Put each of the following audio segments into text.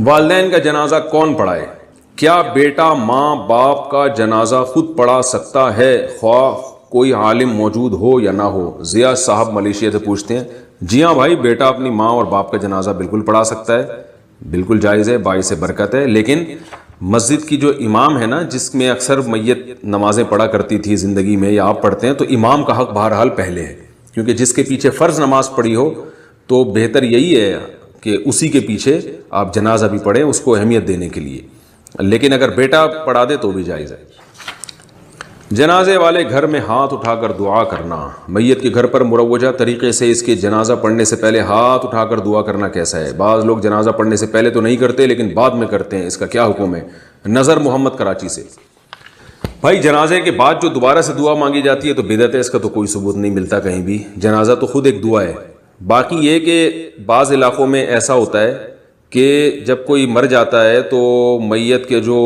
والدین کا جنازہ کون پڑھائے؟ کیا بیٹا ماں باپ کا جنازہ خود پڑھا سکتا ہے خواہ کوئی عالم موجود ہو یا نہ ہو؟ ضیاء صاحب ملیشیا سے پوچھتے ہیں۔ جی ہاں بھائی، بیٹا اپنی ماں اور باپ کا جنازہ بالکل پڑھا سکتا ہے، بالکل جائز ہے، باعث برکت ہے۔ لیکن مسجد کی جو امام ہے نا، جس میں اکثر میت نمازیں پڑھا کرتی تھی زندگی میں، یا آپ پڑھتے ہیں، تو امام کا حق بہرحال پہلے ہے، کیونکہ جس کے پیچھے فرض نماز پڑھی ہو تو بہتر یہی ہے کہ اسی کے پیچھے آپ جنازہ بھی پڑھیں، اس کو اہمیت دینے کے لیے۔ لیکن اگر بیٹا پڑھا دے تو بھی جائز ہے۔ جنازے والے گھر میں ہاتھ اٹھا کر دعا کرنا، میت کے گھر پر مروجہ طریقے سے اس کے جنازہ پڑھنے سے پہلے ہاتھ اٹھا کر دعا کرنا کیسا ہے؟ بعض لوگ جنازہ پڑھنے سے پہلے تو نہیں کرتے لیکن بعد میں کرتے ہیں، اس کا کیا حکم ہے؟ نظر محمد کراچی سے۔ بھائی، جنازے کے بعد جو دوبارہ سے دعا مانگی جاتی ہے تو بدعت ہے، اس کا تو کوئی ثبوت نہیں ملتا کہیں بھی۔ جنازہ تو خود ایک دعا ہے۔ باقی یہ کہ بعض علاقوں میں ایسا ہوتا ہے کہ جب کوئی مر جاتا ہے تو میت کے جو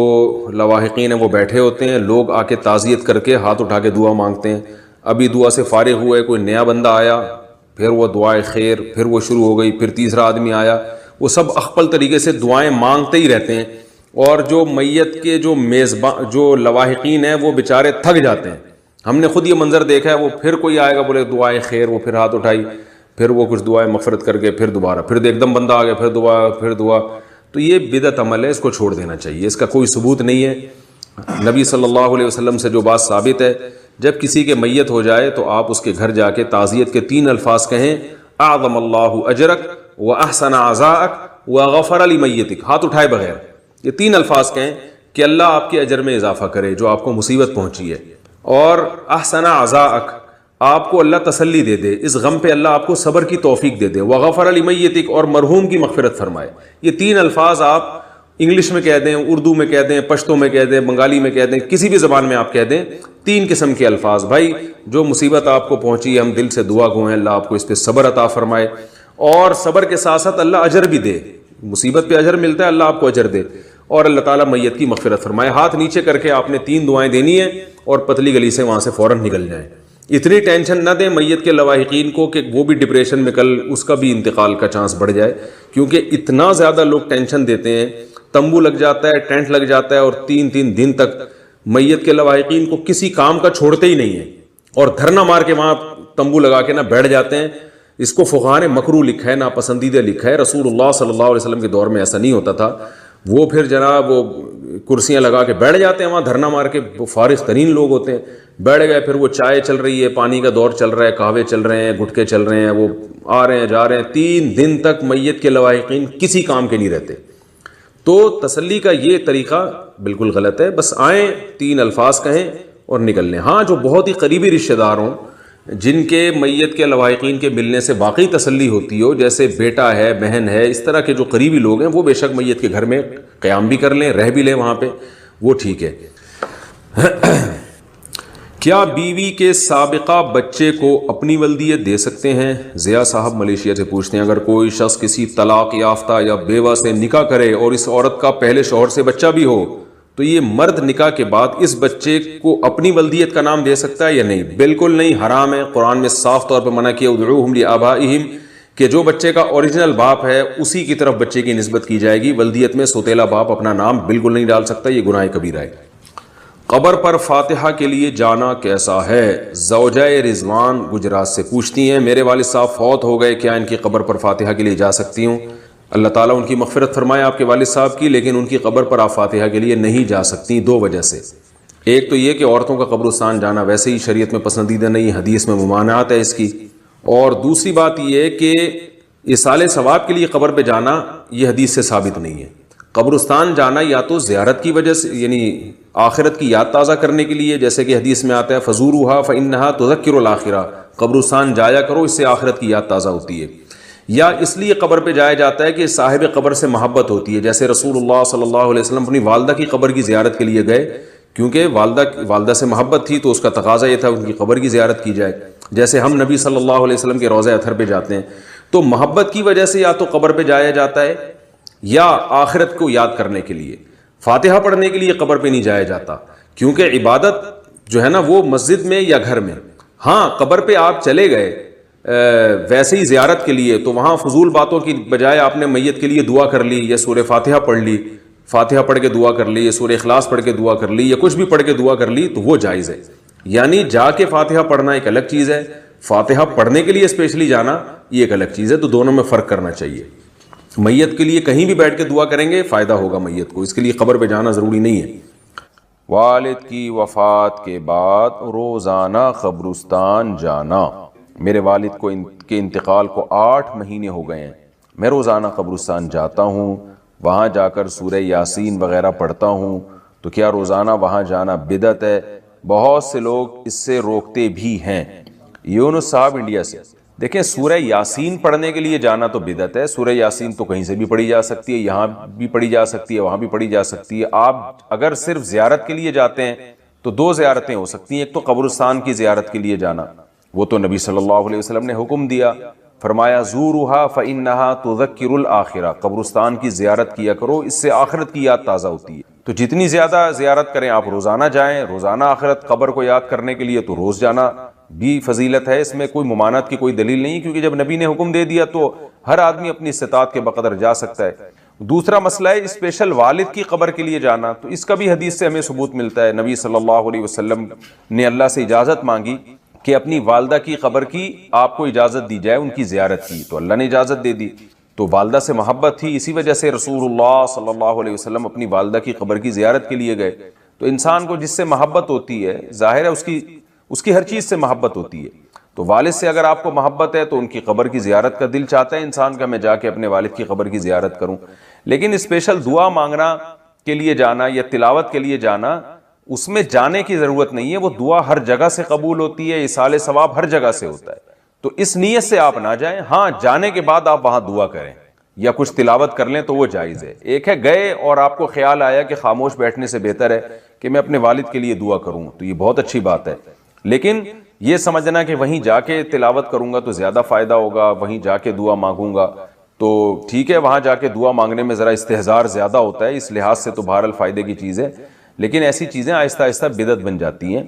لواحقین ہیں وہ بیٹھے ہوتے ہیں، لوگ آ کے تعزیت کر کے ہاتھ اٹھا کے دعا مانگتے ہیں۔ ابھی دعا سے فارغ ہوئے، کوئی نیا بندہ آیا، پھر وہ دعائے خیر، پھر وہ شروع ہو گئی، پھر تیسرا آدمی آیا، وہ سب اخپل طریقے سے دعائیں مانگتے ہی رہتے ہیں، اور جو میت کے جو میزبان جو لواحقین ہیں وہ بیچارے تھک جاتے ہیں۔ ہم نے خود یہ منظر دیکھا ہے، وہ پھر کوئی آئے گا بولے دعائے خیر، وہ پھر ہاتھ اٹھائی، پھر وہ کچھ دعائیں مغفرت کر کے پھر دوبارہ پھر ایک دم بندہ آ گیا، پھر دعا، پھر دعا۔ تو یہ بدعت عمل ہے، اس کو چھوڑ دینا چاہیے، اس کا کوئی ثبوت نہیں ہے۔ نبی صلی اللہ علیہ وسلم سے جو بات ثابت ہے، جب کسی کے میت ہو جائے تو آپ اس کے گھر جا کے تعزیت کے 3 الفاظ کہیں: اعظم اللہ اجرک واحسن عزاءک وغفر لمیتک، ہاتھ اٹھائے بغیر یہ 3 الفاظ کہیں کہ اللہ آپ کے اجر میں اضافہ کرے جو آپ کو مصیبت پہنچی ہے، اور احسن عزاءک، آپ کو اللہ تسلی دے دے، اس غم پہ اللہ آپ کو صبر کی توفیق دے دے، وغفر لمیتک، اور مرحوم کی مغفرت فرمائے۔ یہ 3 الفاظ آپ انگلش میں کہہ دیں، اردو میں کہہ دیں، پشتو میں کہہ دیں، بنگالی میں کہہ دیں، کسی بھی زبان میں آپ کہہ دیں، 3 قسم کے الفاظ۔ بھائی، جو مصیبت آپ کو پہنچی ہے، ہم دل سے دعا گو ہیں اللہ آپ کو اس پہ صبر عطا فرمائے، اور صبر کے ساتھ ساتھ اللہ اجر بھی دے، مصیبت پہ اجر ملتا ہے، اللہ آپ کو اجر دے، اور اللہ تعالیٰ میت کی مغفرت فرمائے۔ ہاتھ نیچے کر کے آپ نے 3 دعائیں دینی ہیں اور پتلی گلی سے وہاں سے فوراً نکل جائیں۔ اتنی ٹینشن نہ دیں میت کے لواحقین کو کہ وہ بھی ڈپریشن میں کل اس کا بھی انتقال کا چانس بڑھ جائے، کیونکہ اتنا زیادہ لوگ ٹینشن دیتے ہیں، تمبو لگ جاتا ہے، ٹینٹ لگ جاتا ہے، اور 3 دن تک میت کے لواحقین کو کسی کام کا چھوڑتے ہی نہیں ہیں، اور دھرنا مار کے وہاں تمبو لگا کے نہ بیٹھ جاتے ہیں۔ اس کو فقہاء نے مکروہ لکھا ہے، ناپسندیدہ لکھا ہے۔ رسول اللہ صلی اللہ علیہ وسلم کے دور میں ایسا نہیں ہوتا تھا۔ وہ پھر جناب وہ کرسیاں لگا کے بیٹھ جاتے ہیں وہاں دھرنا مار کے، وہ فارغ ترین لوگ ہوتے ہیں، بیٹھ گئے، پھر وہ چائے چل رہی ہے، پانی کا دور چل رہا ہے، قہوے چل رہے ہیں، گٹکے چل رہے ہیں، وہ آ رہے ہیں جا رہے ہیں، 3 دن تک میت کے لواحقین کسی کام کے نہیں رہتے۔ تو تسلی کا یہ طریقہ بالکل غلط ہے، بس آئیں 3 الفاظ کہیں اور نکل لیں۔ ہاں، جو بہت ہی قریبی رشتہ دار ہوں، جن کے میت کے لواحقین کے ملنے سے واقعی تسلی ہوتی ہو، جیسے بیٹا ہے، بہن ہے، اس طرح کے جو قریبی لوگ ہیں، وہ بے شک میت کے گھر میں قیام بھی کر لیں، رہ بھی لیں وہاں پہ، وہ ٹھیک ہے۔ کیا بیوی کے سابقہ بچے کو اپنی ولدیت دے سکتے ہیں؟ ضیاء صاحب ملیشیا سے پوچھتے ہیں۔ اگر کوئی شخص کسی طلاق یافتہ یا بیوہ سے نکاح کرے اور اس عورت کا پہلے شوہر سے بچہ بھی ہو، تو یہ مرد نکاح کے بعد اس بچے کو اپنی ولدیت کا نام دے سکتا ہے یا نہیں؟ بالکل نہیں، حرام ہے۔ قرآن میں صاف طور پہ منع کیا، ادعوہم لآبائہم، کہ جو بچے کا اوریجنل باپ ہے اسی کی طرف بچے کی نسبت کی جائے گی۔ ولدیت میں سوتیلا باپ اپنا نام بالکل نہیں ڈال سکتا، یہ گناہ کبیرہ ہے۔ قبر پر فاتحہ کے لیے جانا کیسا ہے؟ زوجہ رضوان گجرات سے پوچھتی ہیں، میرے والد صاحب فوت ہو گئے، کیا ان کی قبر پر فاتحہ کے لیے جا سکتی ہوں؟ اللہ تعالیٰ ان کی مغفرت فرمائے آپ کے والد صاحب کی، لیکن ان کی قبر پر آپ فاتحہ کے لیے نہیں جا سکتی 2 وجہ سے۔ ایک تو یہ کہ عورتوں کا قبرستان جانا ویسے ہی شریعت میں پسندیدہ نہیں، حدیث میں ممانعت ہے اس کی، اور دوسری بات یہ کہ ایصال ثواب کے لیے قبر پہ جانا یہ حدیث سے ثابت نہیں ہے۔ قبرستان جانا یا تو زیارت کی وجہ سے، یعنی آخرت کی یاد تازہ کرنے کے لیے، جیسے کہ حدیث میں آتا ہے فزوروها فإنها تذکر الآخرہ، قبرستان جایا کرو، اس سے آخرت کی یاد تازہ ہوتی ہے، یا اس لیے قبر پہ جایا جاتا ہے کہ صاحب قبر سے محبت ہوتی ہے، جیسے رسول اللہ صلی اللہ علیہ وسلم اپنی والدہ کی قبر کی زیارت کے لیے گئے، کیونکہ والدہ سے محبت تھی تو اس کا تقاضا یہ تھا ان کی قبر کی زیارت کی جائے، جیسے ہم نبی صلی اللہ علیہ وسلم کے روضہ اطہر پہ جاتے ہیں۔ تو محبت کی وجہ سے یا تو قبر پہ جایا جاتا ہے یا آخرت کو یاد کرنے کے لیے۔ فاتحہ پڑھنے کے لیے قبر پہ نہیں جایا جاتا، کیونکہ عبادت جو ہے نا وہ مسجد میں یا گھر میں۔ ہاں، قبر پہ آپ چلے گئے ویسے ہی زیارت کے لیے، تو وہاں فضول باتوں کی بجائے آپ نے میت کے لیے دعا کر لی، یا سورہ فاتحہ پڑھ لی، فاتحہ پڑھ کے دعا کر لی، یا سورہ اخلاص پڑھ کے دعا کر لی، یا کچھ بھی پڑھ کے دعا کر لی، تو وہ جائز ہے. یعنی جا کے فاتحہ پڑھنا ایک الگ چیز ہے، فاتحہ پڑھنے کے لیے اسپیشلی جانا یہ ایک الگ چیز ہے. تو دونوں میں فرق کرنا چاہیے. میت کے لیے کہیں بھی بیٹھ کے دعا کریں گے فائدہ ہوگا میت کو، اس کے لیے قبر پہ جانا ضروری نہیں ہے. والد کی وفات کے بعد روزانہ قبرستان جانا. میرے والد کو کے انتقال کو 8 مہینے ہو گئے ہیں. میں روزانہ قبرستان جاتا ہوں، وہاں جا کر سورہ یاسین وغیرہ پڑھتا ہوں. تو کیا روزانہ وہاں جانا بدعت ہے؟ بہت سے لوگ اس سے روکتے بھی ہیں. یونس صاحب انڈیا سے. دیکھیں، سورہ یاسین پڑھنے کے لیے جانا تو بدعت ہے. سورہ یاسین تو کہیں سے بھی پڑھی جا سکتی ہے، یہاں بھی پڑھی جا سکتی ہے، وہاں بھی پڑھی جا سکتی ہے. آپ اگر صرف زیارت کے لیے جاتے ہیں تو 2 زیارتیں ہو سکتی ہیں. ایک تو قبرستان کی زیارت کے لیے جانا، وہ تو نبی صلی اللہ علیہ وسلم نے حکم دیا، فرمایا زورھا فإنھا تذکر الآخرہ، قبرستان کی زیارت کیا کرو، اس سے آخرت کی یاد تازہ ہوتی ہے. تو جتنی زیادہ زیارت کریں آپ، روزانہ جائیں، روزانہ آخرت قبر کو یاد کرنے کے لیے تو روز جانا بھی فضیلت ہے. اس میں کوئی ممانعت کی کوئی دلیل نہیں، کیونکہ جب نبی نے حکم دے دیا تو ہر آدمی اپنی استطاعت کے بقدر جا سکتا ہے. دوسرا مسئلہ ہے اسپیشل والد کی قبر کے لیے جانا. تو اس کا بھی حدیث سے ہمیں ثبوت ملتا ہے. نبی صلی اللہ علیہ وسلم نے اللہ سے اجازت مانگی کہ اپنی والدہ کی قبر کی آپ کو اجازت دی جائے ان کی زیارت کی، تو اللہ نے اجازت دے دی. تو والدہ سے محبت تھی، اسی وجہ سے رسول اللہ صلی اللہ علیہ وسلم اپنی والدہ کی قبر کی زیارت کے لیے گئے. تو انسان کو جس سے محبت ہوتی ہے، ظاہر ہے اس کی ہر چیز سے محبت ہوتی ہے. تو والد سے اگر آپ کو محبت ہے تو ان کی قبر کی زیارت کا دل چاہتا ہے انسان کا، میں جا کے اپنے والد کی قبر کی زیارت کروں. لیکن اسپیشل دعا مانگنا کے لیے جانا یا تلاوت کے لیے جانا، اس میں جانے کی ضرورت نہیں ہے. وہ دعا ہر جگہ سے قبول ہوتی ہے، ایصال ثواب ہر جگہ سے ہوتا ہے. تو اس نیت سے آپ نہ جائیں. ہاں، جانے کے بعد آپ وہاں دعا کریں یا کچھ تلاوت کر لیں تو وہ جائز ہے. ایک ہے گئے اور آپ کو خیال آیا کہ خاموش بیٹھنے سے بہتر ہے کہ میں اپنے والد کے لیے دعا کروں، تو یہ بہت اچھی بات ہے. لیکن یہ سمجھنا کہ وہیں جا کے تلاوت کروں گا تو زیادہ فائدہ ہوگا، وہیں جا کے دعا مانگوں گا، تو ٹھیک ہے، وہاں جا کے دعا مانگنے میں ذرا استحضار زیادہ ہوتا ہے، اس لحاظ سے تو بہرحال فائدے کی چیز ہے. لیکن ایسی چیزیں آہستہ آہستہ بدعت بن جاتی ہیں.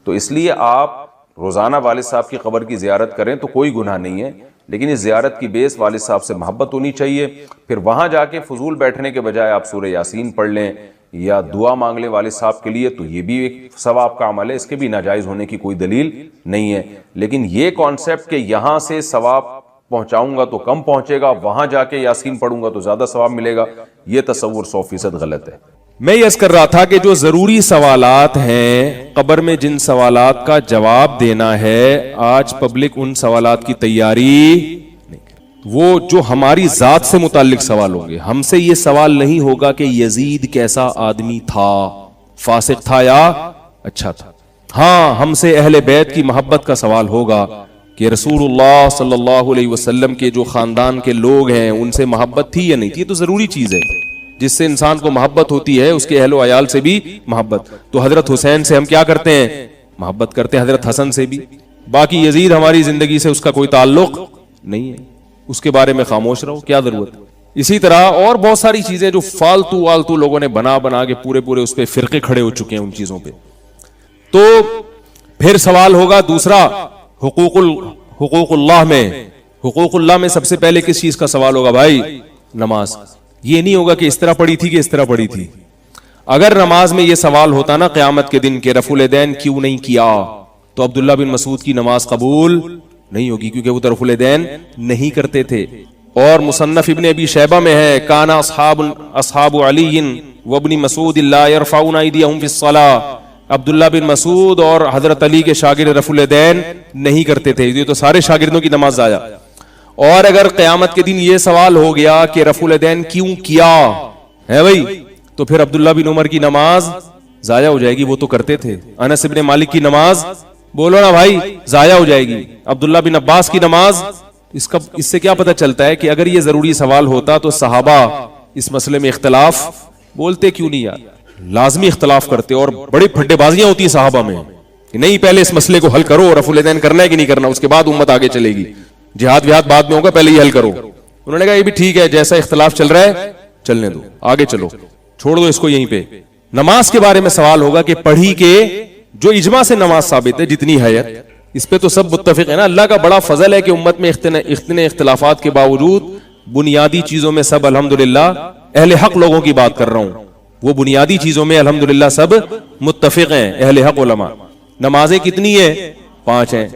تو اس لیے آپ روزانہ والد صاحب کی قبر کی زیارت کریں تو کوئی گناہ نہیں ہے. لیکن اس زیارت کی بیس والد صاحب سے محبت ہونی چاہیے. پھر وہاں جا کے فضول بیٹھنے کے بجائے آپ سورہ یاسین پڑھ لیں یا دعا مانگ لیں والد صاحب کے لیے، تو یہ بھی ایک ثواب کا عمل ہے، اس کے بھی ناجائز ہونے کی کوئی دلیل نہیں ہے. لیکن یہ کانسیپٹ کہ یہاں سے ثواب پہنچاؤں گا تو کم پہنچے گا، وہاں جا کے یاسین پڑھوں گا تو زیادہ ثواب ملے گا، یہ تصور 100% غلط ہے. میں یہ عرض کر رہا تھا کہ جو ضروری سوالات ہیں قبر میں، جن سوالات کا جواب دینا ہے، آج پبلک ان سوالات کی تیاری، وہ جو ہماری ذات سے متعلق سوال ہوں گے. ہم سے یہ سوال نہیں ہوگا کہ یزید کیسا آدمی تھا، فاسق تھا یا اچھا تھا. ہاں، ہم سے اہل بیت کی محبت کا سوال ہوگا کہ رسول اللہ صلی اللہ علیہ وسلم کے جو خاندان کے لوگ ہیں ان سے محبت تھی یا نہیں تھی. یہ تو ضروری چیز ہے، جس سے انسان کو محبت ہوتی ہے اس کے اہل و عیال سے بھی محبت. تو حضرت حسین سے ہم کیا کرتے ہیں؟ محبت کرتے ہیں، حضرت حسن سے بھی. باقی یزید ہماری زندگی سے اس کا کوئی تعلق نہیں ہے، اس کے بارے میں خاموش رہو، کیا ضرورت. اسی طرح اور بہت ساری چیزیں جو فالتو والتو لوگوں نے بنا کے پورے اس پہ فرقے کھڑے ہو چکے ہیں ان چیزوں پہ. تو پھر سوال ہوگا دوسرا، حقوق اللہ میں. حقوق اللہ میں سب سے پہلے کس چیز کا سوال ہوگا بھائی؟ نماز. یہ نہیں ہوگا کہ اس طرح پڑھی تھی کہ اس طرح پڑھی تھی. اگر نماز میں یہ سوال ہوتا نا قیامت کے دن کہ رفع الیدین کیوں نہیں کیا، تو عبداللہ بن مسعود کی نماز قبول نہیں ہوگی، کیونکہ وہ رفع الیدین نہیں کرتے تھے. اور مصنف ابن ابی شیبہ میں ہے کان اصحاب علی وابن مسعود لا يرفعون ایدیہم فی الصلاۃ. عبداللہ بن مسعود اور حضرت علی کے شاگرد رفع الیدین نہیں کرتے تھے. یہ تو سارے شاگردوں کی نماز ضائع. اور اگر قیامت کے دن یہ سوال ہو گیا کہ رفع الیدین کیوں کیا ہے بھائی، تو پھر عبداللہ بن عمر کی نماز ضائع ہو جائے گی، وہ تو کرتے تھے. انس بن مالک کی نماز بولو نا بھائی ضائع ہو جائے گی. عبداللہ بن عباس کی نماز. اس سے کیا پتہ چلتا ہے کہ اگر یہ ضروری سوال ہوتا تو صحابہ اس مسئلے میں اختلاف بولتے کیوں نہیں یار؟ لازمی اختلاف کرتے. اور بڑی پھڈے بازیاں ہوتی ہیں صحابہ میں کہ نہیں پہلے اس مسئلے کو حل کرو، رفع الیدین کرنا ہے کہ نہیں کرنا، اس کے بعد امت آگے چلے گی. جہاد بعد میں ہوگا، پہلے یہ حل کرو. انہوں نے کہا یہ بھی ٹھیک ہے، جیسا اختلاف چل رہا ہے چلنے دو، آگے چلو، چھوڑ دو اس کو یہیں پہ. نماز کے بارے میں سوال ہوگا کہ پڑھی کے جو اجماع سے نماز ثابت ہے جتنی حیت، اس پہ تو سب متفق ہے نا. اللہ کا بڑا فضل ہے کہ امت میں اتنے اختلافات کے باوجود بنیادی چیزوں میں سب الحمدللہ اہل حق لوگوں کی بات کر رہا ہوں, وہ بنیادی چیزوں میں الحمدللہ سب متفق ہیں اہل حق علماء. نمازیں کتنی ہیں؟ 5 ہیں.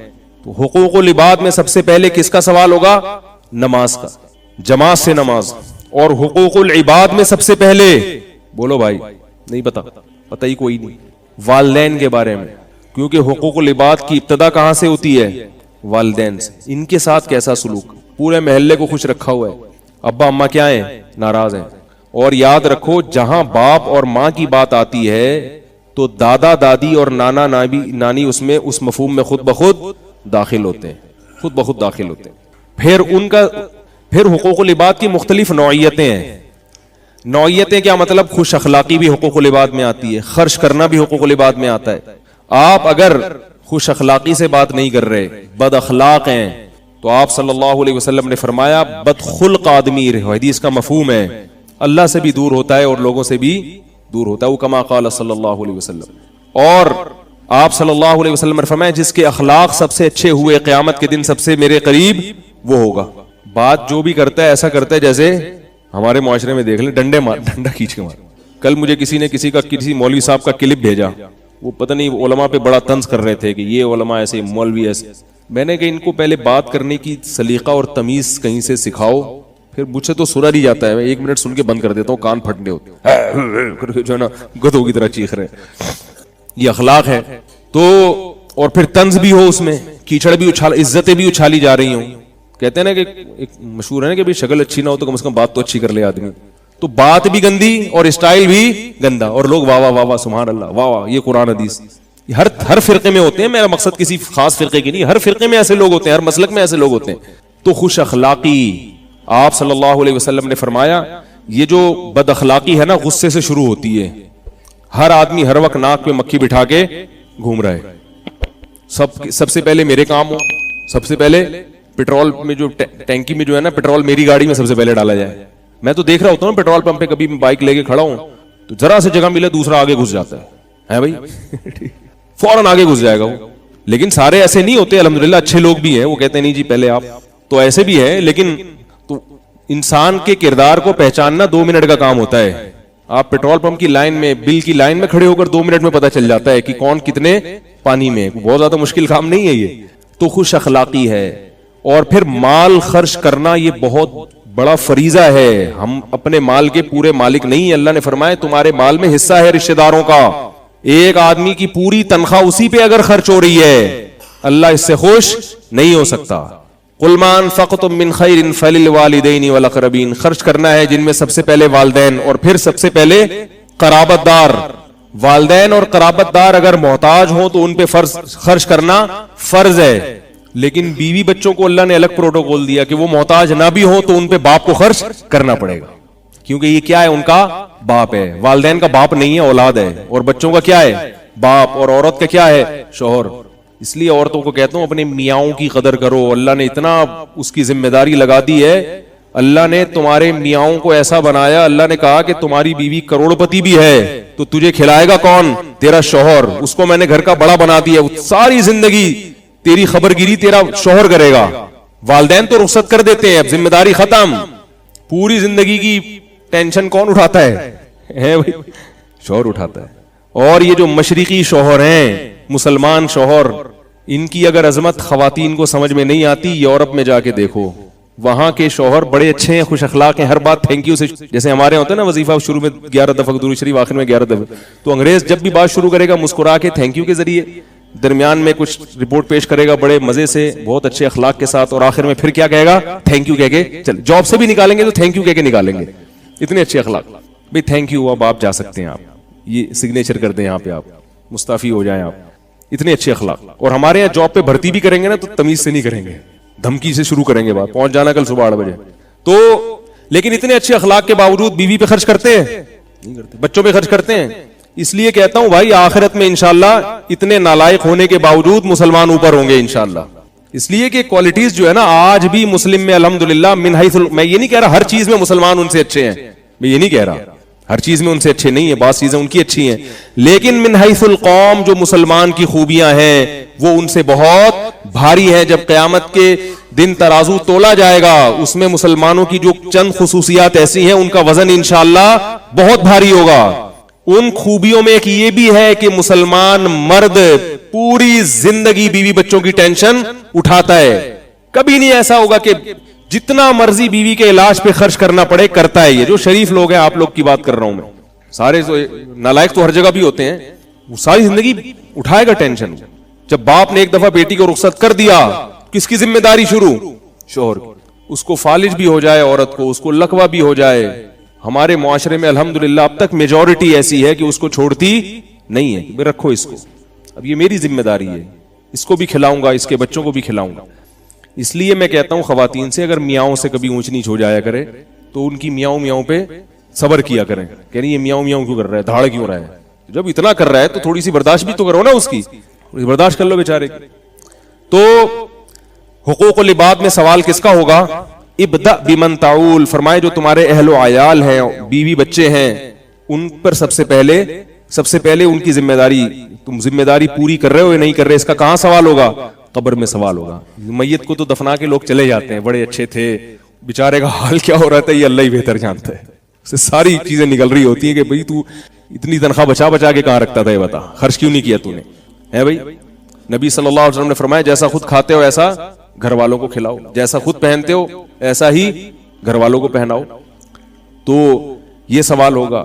تو حقوق العباد میں سب سے پہلے کس کا سوال ہوگا؟ نماز کا, جماعت سے نماز. اور حقوق العباد میں سب سے پہلے بولو بھائی, نہیں پتہ ہی کوئی نہیں, والدین کے بارے میں. کیونکہ حقوق العباد کی ابتدا کہاں سے ہوتی ہے؟ والدین سے. ان کے ساتھ کیسا سلوک؟ پورے محلے کو خوش رکھا ہوا ہے, ابا اماں کیا ہیں؟ ناراض ہیں. اور یاد رکھو جہاں باپ اور ماں کی بات آتی ہے تو دادا دادی اور نانا نانی اس میں اس مفہوم میں خود بخود داخل ہوتے ہیں, خود بخود داخل ہوتے ہیں. پھر حقوق العباد کی مختلف نوعیتیں ہیں. نوعیتیں کیا مطلب؟ خوش اخلاقی بھی حقوق العباد میں آتی ہے, خرچ کرنا بھی حقوق العباد میں آتا ہے. آپ اگر خوش اخلاقی سے بات نہیں کر رہے, بد اخلاق ہیں, تو آپ صلی اللہ علیہ وسلم نے فرمایا بد خلق آدمی, حدیث کا مفہوم ہے, اللہ سے بھی دور ہوتا ہے اور لوگوں سے بھی دور ہوتا ہے. وہ کما قال صلی اللہ علیہ وسلم. اور آپ صلی اللہ علیہ وسلم نے فرمایا جس کے اخلاق سب سے اچھے ہوئے قیامت کے دن سب سے میرے قریب وہ ہوگا. بات جو بھی کرتا ہے ایسا کرتا ہے جیسے ہمارے معاشرے میں دیکھ لیں ڈنڈا کھینچ کے مار. کل مجھے کسی مولوی صاحب کا کلپ بھیجا, وہ پتہ نہیں علماء پہ بڑا طنز کر رہے تھے کہ یہ علماء ایسے, مولوی ایسے. میں نے کہا ان کو پہلے بات کرنے کی سلیقہ اور تمیز کہیں سے سکھاؤ, پھر مجھ سے تو سنا نہیں جاتا ہے, میں 1 منٹ سن کے بند کر دیتا ہوں, کان پھٹنے ہوتے جو ہے نا گدھوں کی طرح چیخ رہے. یہ اخلاق ہے. تو اور پھر طنز بھی ہو اس میں, کیچڑ بھی اچھال, عزتیں بھی اچھالی جا رہی ہوں. کہتے ہیں نا کہ ایک مشہور ہے نا کہ بھی شکل اچھی نہ ہو تو کم از کم بات تو اچھی کر لے آدمی. تو بات بھی گندی اور اسٹائل بھی گندا, اور لوگ واہ واہ واہ واہ سبحان اللہ واہ واہ. یہ قرآن حدیث ہر فرقے میں ہوتے ہیں, میرا مقصد کسی خاص فرقے کی نہیں, ہر فرقے میں ایسے لوگ ہوتے ہیں, ہر مسلک میں ایسے لوگ ہوتے ہیں. تو خوش اخلاقی, آپ صلی اللہ علیہ وسلم نے فرمایا یہ جو بد اخلاقی ہے نا غصے سے شروع ہوتی ہے. ہر آدمی ہر وقت ناک پہ مکھی بٹھا کے گھوم رہا ہے. سب سے پہلے میرے کام ہو, سب سے پہلے پیٹرول میں جو ٹینکی میں جو ہے نا پیٹرول میری گاڑی میں سب سے پہلے ڈالا جائے. میں تو دیکھ رہا ہوتا ہوں پیٹرول پمپ پہ, کبھی بائک لے کے کھڑا ہوں تو ذرا سے جگہ ملے دوسرا آگے گھس جاتا ہے بھائی, فوراً آگے گھس جائے گا وہ. لیکن سارے ایسے نہیں ہوتے الحمدللہ, اچھے لوگ بھی ہیں, وہ کہتے ہیں نہیں جی پہلے آپ, تو ایسے بھی ہیں. لیکن تو انسان کے کردار کو پہچاننا 2 منٹ کا کام ہوتا ہے. آپ پیٹرول پمپ کی لائن میں, بل کی لائن میں کھڑے ہو کر 2 منٹ میں پتہ چل جاتا ہے کہ کون کتنے پانی میں. بہت زیادہ مشکل کام نہیں ہے یہ. تو خوش اخلاقی ہے. اور پھر مال خرچ کرنا یہ بہت بڑا فریضہ ہے. ہم اپنے مال کے پورے مالک نہیں. اللہ نے فرمایا تمہارے مال میں حصہ ہے رشتہ داروں کا. ایک آدمی کی پوری تنخواہ اسی پہ اگر خرچ ہو رہی ہے, اللہ اس سے خوش نہیں ہو سکتا. قل ما انفقتم من خیر فللوالدین والاقربین. خرچ کرنا ہے جن میں سب سے پہلے والدین اور پھر سب سے پہلے قرابت دار. والدین اور قرابت دار اگر محتاج ہوں تو ان پہ خرچ کرنا فرض ہے. لیکن بیوی بچوں کو اللہ نے الگ پروٹوکول دیا کہ وہ محتاج نہ بھی ہوں تو ان پہ باپ کو خرچ کرنا پڑے گا, کیونکہ یہ کیا ہے, ان کا باپ ہے. والدین کا باپ نہیں ہے, اولاد ہے. اور بچوں کا کیا ہے, باپ. اور عورت کا کیا ہے, شوہر. اس لیے عورتوں کو کہتا ہوں اپنے میاؤں کی قدر کرو. اللہ نے اتنا اس کی ذمہ داری لگا دی ہے. اللہ نے تمہارے میاؤں کو ایسا بنایا, اللہ نے کہا کہ تمہاری بیوی کروڑ پتی بھی ہے تو تجھے کھلائے گا کون, تیرا شوہر. اس کو میں نے گھر کا بڑا بنا دیا, ساری زندگی تیری خبر گیری تیرا شوہر کرے گا. والدین تو رخصت کر دیتے ہیں, اب ذمہ داری ختم. پوری زندگی کی ٹینشن کون اٹھاتا ہے بھائی, شوہر اٹھاتا ہے. اور یہ جو مشرقی شوہر ہیں, مسلمان شوہر, ان کی اگر عظمت خواتین کو سمجھ میں نہیں آتی, یورپ میں جا کے دیکھو, وہاں کے شوہر بڑے اچھے ہیں, خوش اخلاق ہیں, ہر بات تھینک یو سے. جیسے ہمارے ہوتے ہیں نا وظیفہ شروع میں 11 دفعہ درود شریف, آخر میں 11 دفعہ, تو انگریز جب بھی بات شروع کرے گا مسکرا کے تھینک یو کے ذریعے, درمیان میں کچھ رپورٹ پیش کرے گا بڑے مزے سے بہت اچھے اخلاق کے ساتھ, اور آخر میں پھر کیا کہے گا, تھینک یو کہہ کے. چل جاب سے بھی نکالیں گے تو تھینک یو کہہ کے نکالیں گے. اتنے اچھے اخلاق بھائی, تھینک یو, اب آپ جا سکتے ہیں, آپ یہ سگنیچر کر دیں, یہاں پہ آپ مستعفی ہو جائیں, آپ. اتنے اچھے اخلاق. اور ہمارے یہاں جاب پہ بھرتی بھی کریں گے نا تو تمیز سے نہیں کریں گے, دھمکی سے شروع کریں گے بات, پہنچ جانا کل صبح 8 بجے. تو لیکن اتنے اچھے اخلاق کے باوجود بیوی پہ خرچ کرتے ہیں, نہیں کرتے, بچوں پہ خرچ کرتے ہیں. اس لیے کہتا ہوں بھائی آخرت میں انشاءاللہ اتنے نالائق ہونے کے باوجود مسلمان اوپر ہوں گے انشاءاللہ. اس لیے کہ کوالٹیز جو ہے نا آج بھی مسلم میں الحمدللہ من حیث, میں یہ نہیں کہہ رہا ہر چیز میں مسلمان ان سے اچھے ہیں, میں یہ نہیں کہہ رہا, ہر چیز میں ان سے اچھے نہیں ہیں, بعض چیزیں ان کی اچھی ہیں, لیکن من حیث القوم جو مسلمان کی خوبیاں ہیں وہ ان سے بہت بھاری ہیں. جب قیامت کے دن ترازو تولا جائے گا اس میں مسلمانوں کی جو چند خصوصیات ایسی ہیں ان کا وزن انشاءاللہ بہت بھاری ہوگا. ان خوبیوں میں ایک یہ بھی ہے کہ مسلمان مرد پوری زندگی بیوی بچوں کی ٹینشن اٹھاتا ہے. کبھی نہیں ایسا ہوگا کہ جتنا مرضی بیوی کے علاج پہ خرچ کرنا پڑے کرتا ہے. یہ جو شریف لوگ ہیں, آپ لوگ کی بات کر رہا ہوں میں, سارے نالائق تو ہر جگہ بھی ہوتے ہیں, وہ ساری زندگی اٹھائے گا ٹینشن. جب باپ نے ایک دفعہ بیٹی کو رخصت کر دیا, کس کی ذمہ داری شروع؟ شوہر کی. اس کو فالج بھی ہو جائے عورت کو, اس کو لقوہ بھی ہو جائے. ہمارے معاشرے میں الحمدللہ اب تک میجورٹی ایسی ہے کہ اس کو چھوڑتی نہیں ہے کہ رکھو اس کو, اب یہ میری ذمہ داری ہے, اس کو بھی کھلاؤں گا, اس کے بچوں کو بھی کھلاؤں گا. اس لیے میں کہتا ہوں خواتین سے اگر میاؤں سے کبھی اونچ نیچ ہو جایا کرے تو ان کی میاؤں میاؤں پہ صبر کیا کریں. کہہ رہی یہ میاؤں میاؤں کیوں کر رہا ہے, دھاڑ کیوں رہا ہے؟ جب اتنا کر رہا ہے تو تھوڑی سی برداشت بھی تو کرو نا, اس کی برداشت کر لو بیچارے. تو حقوق العباد میں سوال کس کا ہوگا؟ ابدأ بمن تعول, فرمائے جو تمہارے اہل و عیال ہیں, بیوی بچے ہیں, ان پر سب سے پہلے ان کی ذمہ داری, تم ذمہ داری پوری کر رہے ہو یا نہیں کر رہے, اس کا کہاں سوال ہوگا؟ قبر میں سوال ہوگا. میت کو تو دفنا کے لوگ چلے جاتے ہیں, بڑے اچھے تھے, بیچارے کا حال کیا ہو رہا تھا یہ اللہ ہی بہتر جانتا ہے. اسے ساری چیزیں نکل رہی ہوتی ہیں کہ بھئی تو اتنی تنخواہ بچا کے کہاں رکھتا تھا, یہ بتا خرچ کیوں نہیں کیا تو نے, ہے بھئی؟ نبی صلی اللہ علیہ وسلم نے فرمایا جیسا خود کھاتے ہو ایسا گھر والوں کو کھلاؤ, جیسا خود پہنتے ہو ایسا ہی گھر والوں کو پہناؤ. تو یہ سوال ہوگا.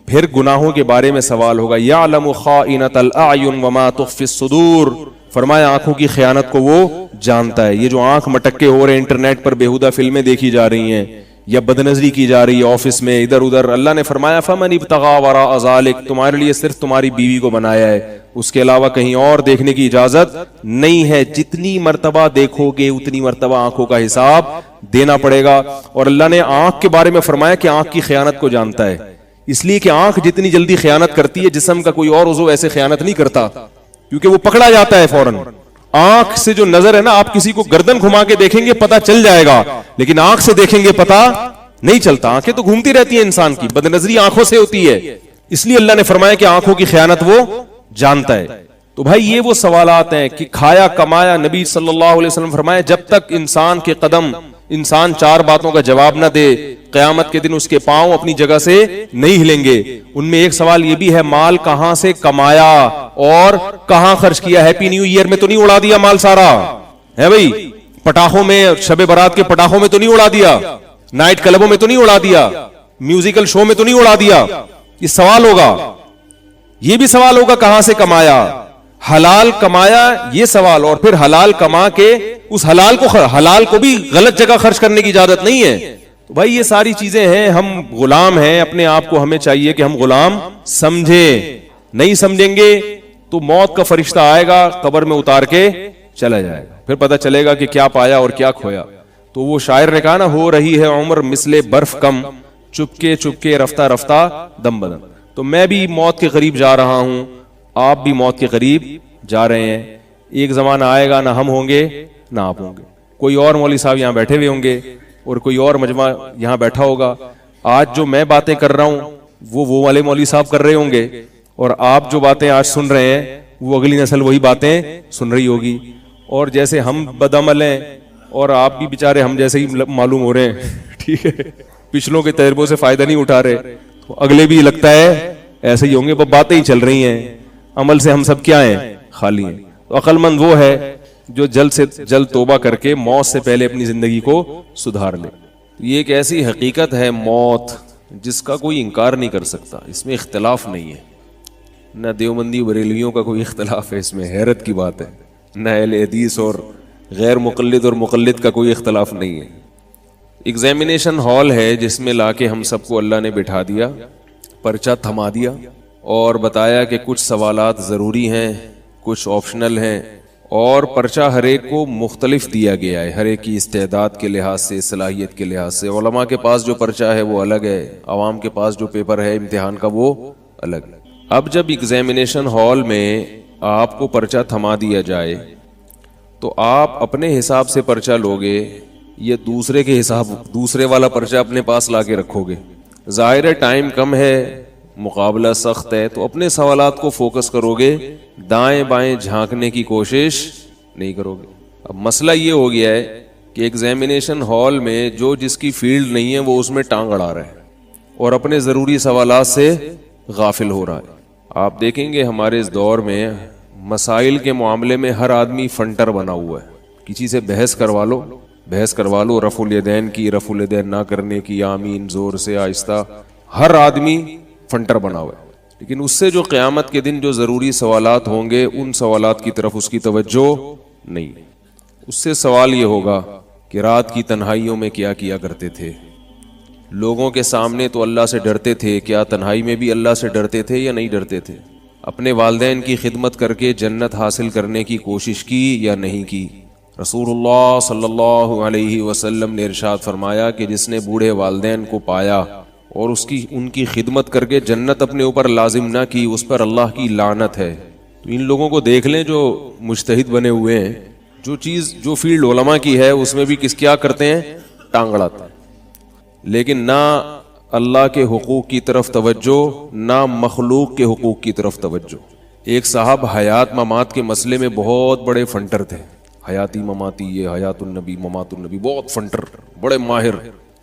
پھر گناہوں کے بارے میں سوال ہوگا. یعلم خائنۃ الاعین وما تخفی الصدور, فرمایا آنکھوں کی خیانت کو وہ جانتا ہے. یہ جو آنکھ مٹکے ہو رہے ہیں, انٹرنیٹ پر بیہودہ فلمیں دیکھی جا رہی ہیں یا بدنظری کی جا رہی ہے آفس میں ادھر ادھر, اللہ نے فرمایا فمن ابتغى وراء ذلك, تمہارے لیے صرف تمہاری بیوی کو بنایا ہے, اس کے علاوہ کہیں اور دیکھنے کی اجازت نہیں ہے. جتنی مرتبہ دیکھو گے اتنی مرتبہ آنکھوں کا حساب دینا پڑے گا. اور اللہ نے آنکھ کے بارے میں فرمایا کہ آنکھ کی خیانت کو جانتا ہے, اس لیے کہ آنکھ جتنی جلدی خیانت کرتی ہے جسم کا کوئی اور عضو ایسے خیانت نہیں کرتا, کیونکہ وہ پکڑا جاتا ہے فوراً. آنکھ سے جو نظر ہے نا, آپ کسی کو گردن گھما کے دیکھیں گے پتہ چل جائے گا, لیکن آنکھ سے دیکھیں گے پتہ نہیں چلتا. آنکھیں تو گھومتی رہتی ہیں انسان کی, بدنظری آنکھوں سے ہوتی ہے, اس لیے اللہ نے فرمایا کہ آنکھوں کی خیانت وہ جانتا ہے. تو بھائی یہ وہ سوالات ہیں کہ کھایا کمایا, نبی صلی اللہ علیہ وسلم فرمایا جب تک انسان کے قدم, انسان چار باتوں کا جواب نہ دے قیامت کے دن اس کے پاؤں اپنی جگہ سے نہیں ہلیں گے. ان میں ایک سوال یہ بھی ہے مال کہاں سے کمایا اور کہاں خرچ کیا. ہیپی نیو ایئر میں تو نہیں اڑا دیا مال سارا, ہے بھائی؟ پٹاخوں میں, شب برات کے پٹاخوں میں تو نہیں اڑا دیا, نائٹ کلبوں میں تو نہیں اڑا دیا, میوزیکل شو میں تو نہیں اڑا دیا. یہ سوال ہوگا. یہ بھی سوال ہوگا کہاں سے کمایا, حلال کمایا, یہ سوال. اور پھر حلال کما کے اس حلال کو بھی غلط جگہ خرچ کرنے کی اجازت نہیں ہے. تو بھائی یہ ساری چیزیں ہیں, ہم غلام ہیں اپنے آپ کو, ہمیں چاہیے کہ ہم غلام سمجھیں. نہیں سمجھیں گے تو موت کا فرشتہ آئے گا, قبر میں اتار کے چلا جائے گا, پھر پتہ چلے گا کہ کیا پایا اور کیا کھویا. تو وہ شاعر نے کہا نا, ہو رہی ہے عمر مثل برف کم, چپکے چپکے رفتہ رفتہ دم بدم. تو میں بھی موت کے قریب جا رہا ہوں, آپ بھی موت کے قریب جا رہے ہیں. ایک زمانہ آئے گا نہ ہم ہوں گے نہ آپ ہوں گے, کوئی اور مولوی صاحب یہاں بیٹھے ہوئے ہوں گے اور کوئی اور مجمع یہاں بیٹھا ہوگا. آج جو میں باتیں کر رہا ہوں وہ والے مولوی صاحب کر رہے ہوں گے, اور آپ جو باتیں آج سن رہے ہیں وہ اگلی نسل وہی باتیں سن رہی ہوگی. اور جیسے ہم بدعمل ہیں اور آپ بھی بیچارے ہم جیسے ہی معلوم ہو رہے ہیں, ٹھیک ہے, پچھلوں کے تجربوں سے فائدہ نہیں اٹھا رہے, تو اگلے بھی لگتا ہے ایسے ہی ہوں گے. باتیں ہی چل رہی ہیں, عمل سے ہم سب کیا ہیں, خالی ہیں. تو عقل مند وہ ہے جو جلد سے جلد توبہ کر کے موت سے پہلے اپنی زندگی کو سدھار لے. یہ ایک ایسی حقیقت ہے موت جس کا کوئی انکار نہیں کر سکتا, اس میں اختلاف نہیں ہے, نہ دیوبندی بریلویوں کا کوئی اختلاف ہے اس میں, حیرت کی بات ہے, نہ اہل حدیث اور غیر مقلد اور مقلد کا کوئی اختلاف نہیں ہے. ایگزامینیشن ہال ہے جس میں لا کے ہم سب کو اللہ نے بٹھا دیا, پرچہ تھما دیا اور بتایا کہ کچھ سوالات ضروری ہیں, کچھ آپشنل ہیں, اور پرچہ ہر ایک کو مختلف دیا گیا ہے, ہر ایک کی استعداد کے لحاظ سے, صلاحیت کے لحاظ سے. علماء کے پاس جو پرچہ ہے وہ الگ ہے, عوام کے پاس جو پیپر ہے امتحان کا وہ الگ. اب جب ایگزامینیشن ہال میں آپ کو پرچہ تھما دیا جائے تو آپ اپنے حساب سے پرچہ لوگے یا دوسرے کے حساب, دوسرے والا پرچہ اپنے پاس لا کے رکھو گے؟ ظاہر ہے ٹائم کم ہے, مقابلہ سخت ہے, تو اپنے سوالات کو فوکس کرو گے, دائیں بائیں جھانکنے کی کوشش نہیں کرو گے. اب مسئلہ یہ ہو گیا ہے کہ ایگزامینیشن ہال میں جو جس کی فیلڈ نہیں ہے وہ اس میں ٹانگ اڑا رہا ہے اور اپنے ضروری سوالات سے غافل ہو رہا ہے. آپ دیکھیں گے ہمارے اس دور میں مسائل کے معاملے میں ہر آدمی فنٹر بنا ہوا ہے. کسی سے بحث کروا لو, رفع الیدین کی, رفع الیدین نہ کرنے کی, آمین زور سے آہستہ, ہر آدمی فنٹر بنا ہوا ہے. لیکن اس سے جو قیامت کے دن جو ضروری سوالات ہوں گے ان سوالات کی طرف اس کی توجہ نہیں. اس سے سوال یہ ہوگا کہ رات کی تنہائیوں میں کیا کیا کرتے تھے, لوگوں کے سامنے تو اللہ سے ڈرتے تھے, کیا تنہائی میں بھی اللہ سے ڈرتے تھے یا نہیں ڈرتے تھے, اپنے والدین کی خدمت کر کے جنت حاصل کرنے کی کوشش کی یا نہیں کی. رسول اللہ صلی اللہ علیہ وسلم نے ارشاد فرمایا کہ جس نے بوڑھے والدین کو پایا اور ان کی خدمت کر کے جنت اپنے اوپر لازم نہ کی, اس پر اللہ کی لعنت ہے. تو ان لوگوں کو دیکھ لیں جو مجتہد بنے ہوئے ہیں, جو فیلڈ علماء کی ہے اس میں بھی کیا کرتے ہیں, ٹانگ اڑاتے ہیں. لیکن نہ اللہ کے حقوق کی طرف توجہ, نہ مخلوق کے حقوق کی طرف توجہ. ایک صاحب حیات ممات کے مسئلے میں بہت بڑے فنٹر تھے, حیاتی مماتی, یہ حیات النبی ممات النبی, بہت فنٹر, بڑے ماہر.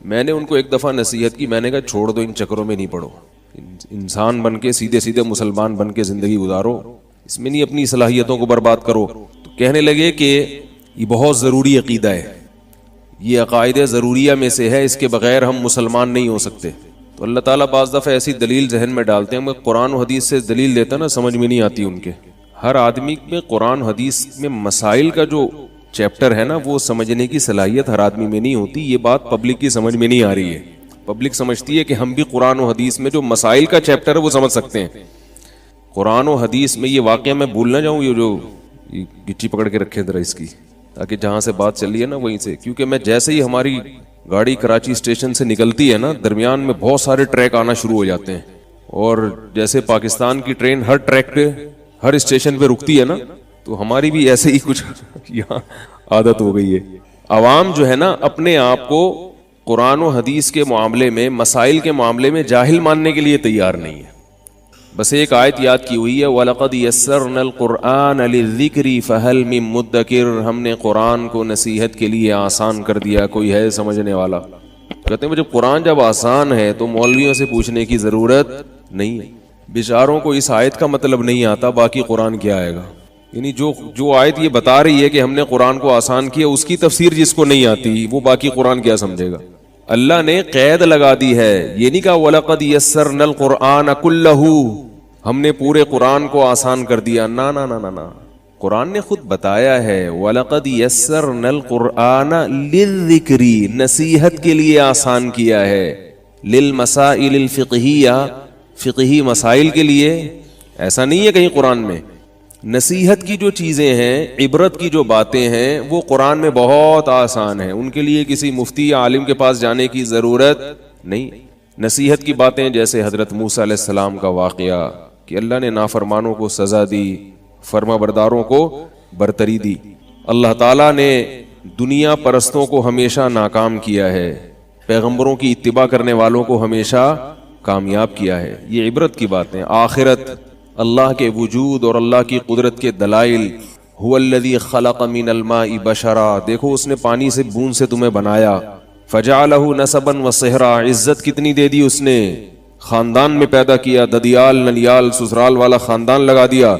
میں نے ان کو ایک دفعہ نصیحت کی, میں نے کہا چھوڑ دو ان چکروں میں نہیں پڑو, انسان بن کے سیدھے مسلمان بن کے زندگی گزارو, اس میں نہیں اپنی صلاحیتوں کو برباد کرو. تو کہنے لگے کہ یہ بہت ضروری عقیدہ ہے, یہ عقائد ضروریہ میں سے ہے, اس کے بغیر ہم مسلمان نہیں ہو سکتے. تو اللہ تعالیٰ بعض دفعہ ایسی دلیل ذہن میں ڈالتے ہیں, میں قرآن و حدیث سے دلیل دیتا نا, سمجھ میں نہیں آتی ان کے. ہر آدمی میں قرآن حدیث میں مسائل کا جو چیپٹر ہے نا وہ سمجھنے کی صلاحیت ہر آدمی میں نہیں ہوتی. یہ بات پبلک کی سمجھ میں نہیں آ رہی ہے. پبلک سمجھتی ہے کہ ہم بھی قرآن و حدیث میں جو مسائل کا چیپٹر ہے وہ سمجھ سکتے ہیں. قرآن و حدیث میں یہ واقعہ میں بھول نہ جاؤں, یہ جو گچی پکڑ کے رکھے ذرا اس کی, تاکہ جہاں سے بات چلی ہے نا وہیں سے, کیونکہ میں جیسے ہی ہماری گاڑی کراچی اسٹیشن سے نکلتی ہے نا درمیان میں بہت سارے ٹریک آنا شروع ہو جاتے ہیں, اور جیسے پاکستان کی ٹرین ہر ٹریک پہ ہر اسٹیشن پہ رکتی ہے نا, تو ہماری بھی ایسے ہی کچھ یہاں عادت ہو گئی ہے. عوام جو ہے نا اپنے آپ کو قرآن و حدیث کے معاملے میں, مسائل کے معاملے میں جاہل ماننے کے لیے تیار نہیں ہے. بس ایک آیت یاد کی ہوئی ہے, وَلَقَدْ يَسَّرْنَا الْقُرْآنَ لِلذِّكْرِ فَهَلْ مِن مُدَّكِرٍ, ہم نے قرآن کو نصیحت کے لیے آسان کر دیا, کوئی ہے سمجھنے والا. کہتے ہیں جب قرآن جب آسان ہے تو مولویوں سے پوچھنے کی ضرورت نہیں ہے. بیچاروں کو اس آیت کا مطلب نہیں آتا, باقی قرآن کیا آئے گا. یعنی جو آیت یہ بتا رہی ہے کہ ہم نے قرآن کو آسان کیا, اس کی تفسیر جس کو نہیں آتی وہ باقی قرآن کیا سمجھے گا. اللہ نے قید لگا دی ہے, یہ نہیں کہا وَلَقَدْ يَسَّرْنَا الْقُرْآنَ كُلَّهُ, ہم نے پورے قرآن کو آسان کر دیا. نا نا نا نا نا, قرآن نے خود بتایا ہے وَلَقَدْ يَسَّرْنَا الْقُرْآنَ لِلذِّكْرِ, نصیحت کے لیے آسان کیا ہے, لِلْمَسَائِلِ الْفِقْهِيَّةِ, فقہی مسائل کے لیے. ایسا نہیں ہے کہیں قرآن میں, نصیحت کی جو چیزیں ہیں, عبرت کی جو باتیں ہیں وہ قرآن میں بہت آسان ہیں, ان کے لیے کسی مفتی یا عالم کے پاس جانے کی ضرورت نہیں. نصیحت کی باتیں جیسے حضرت موسیٰ علیہ السلام کا واقعہ کہ اللہ نے نافرمانوں کو سزا دی, فرما برداروں کو برتری دی. اللہ تعالیٰ نے دنیا پرستوں کو ہمیشہ ناکام کیا ہے, پیغمبروں کی اتباع کرنے والوں کو ہمیشہ کامیاب کیا ہے. یہ عبرت کی باتیں. آخرت, اللہ کے وجود اور اللہ کی قدرت کے دلائل. هو الذی خلق من الماء بشرا, دیکھو اس نے پانی سے بوند سے تمہیں بنایا. فجعلہ نسبا وصہرا, عزت کتنی دے دی اس نے, خاندان میں پیدا کیا, ددیال نلیال سسرال والا خاندان لگا دیا.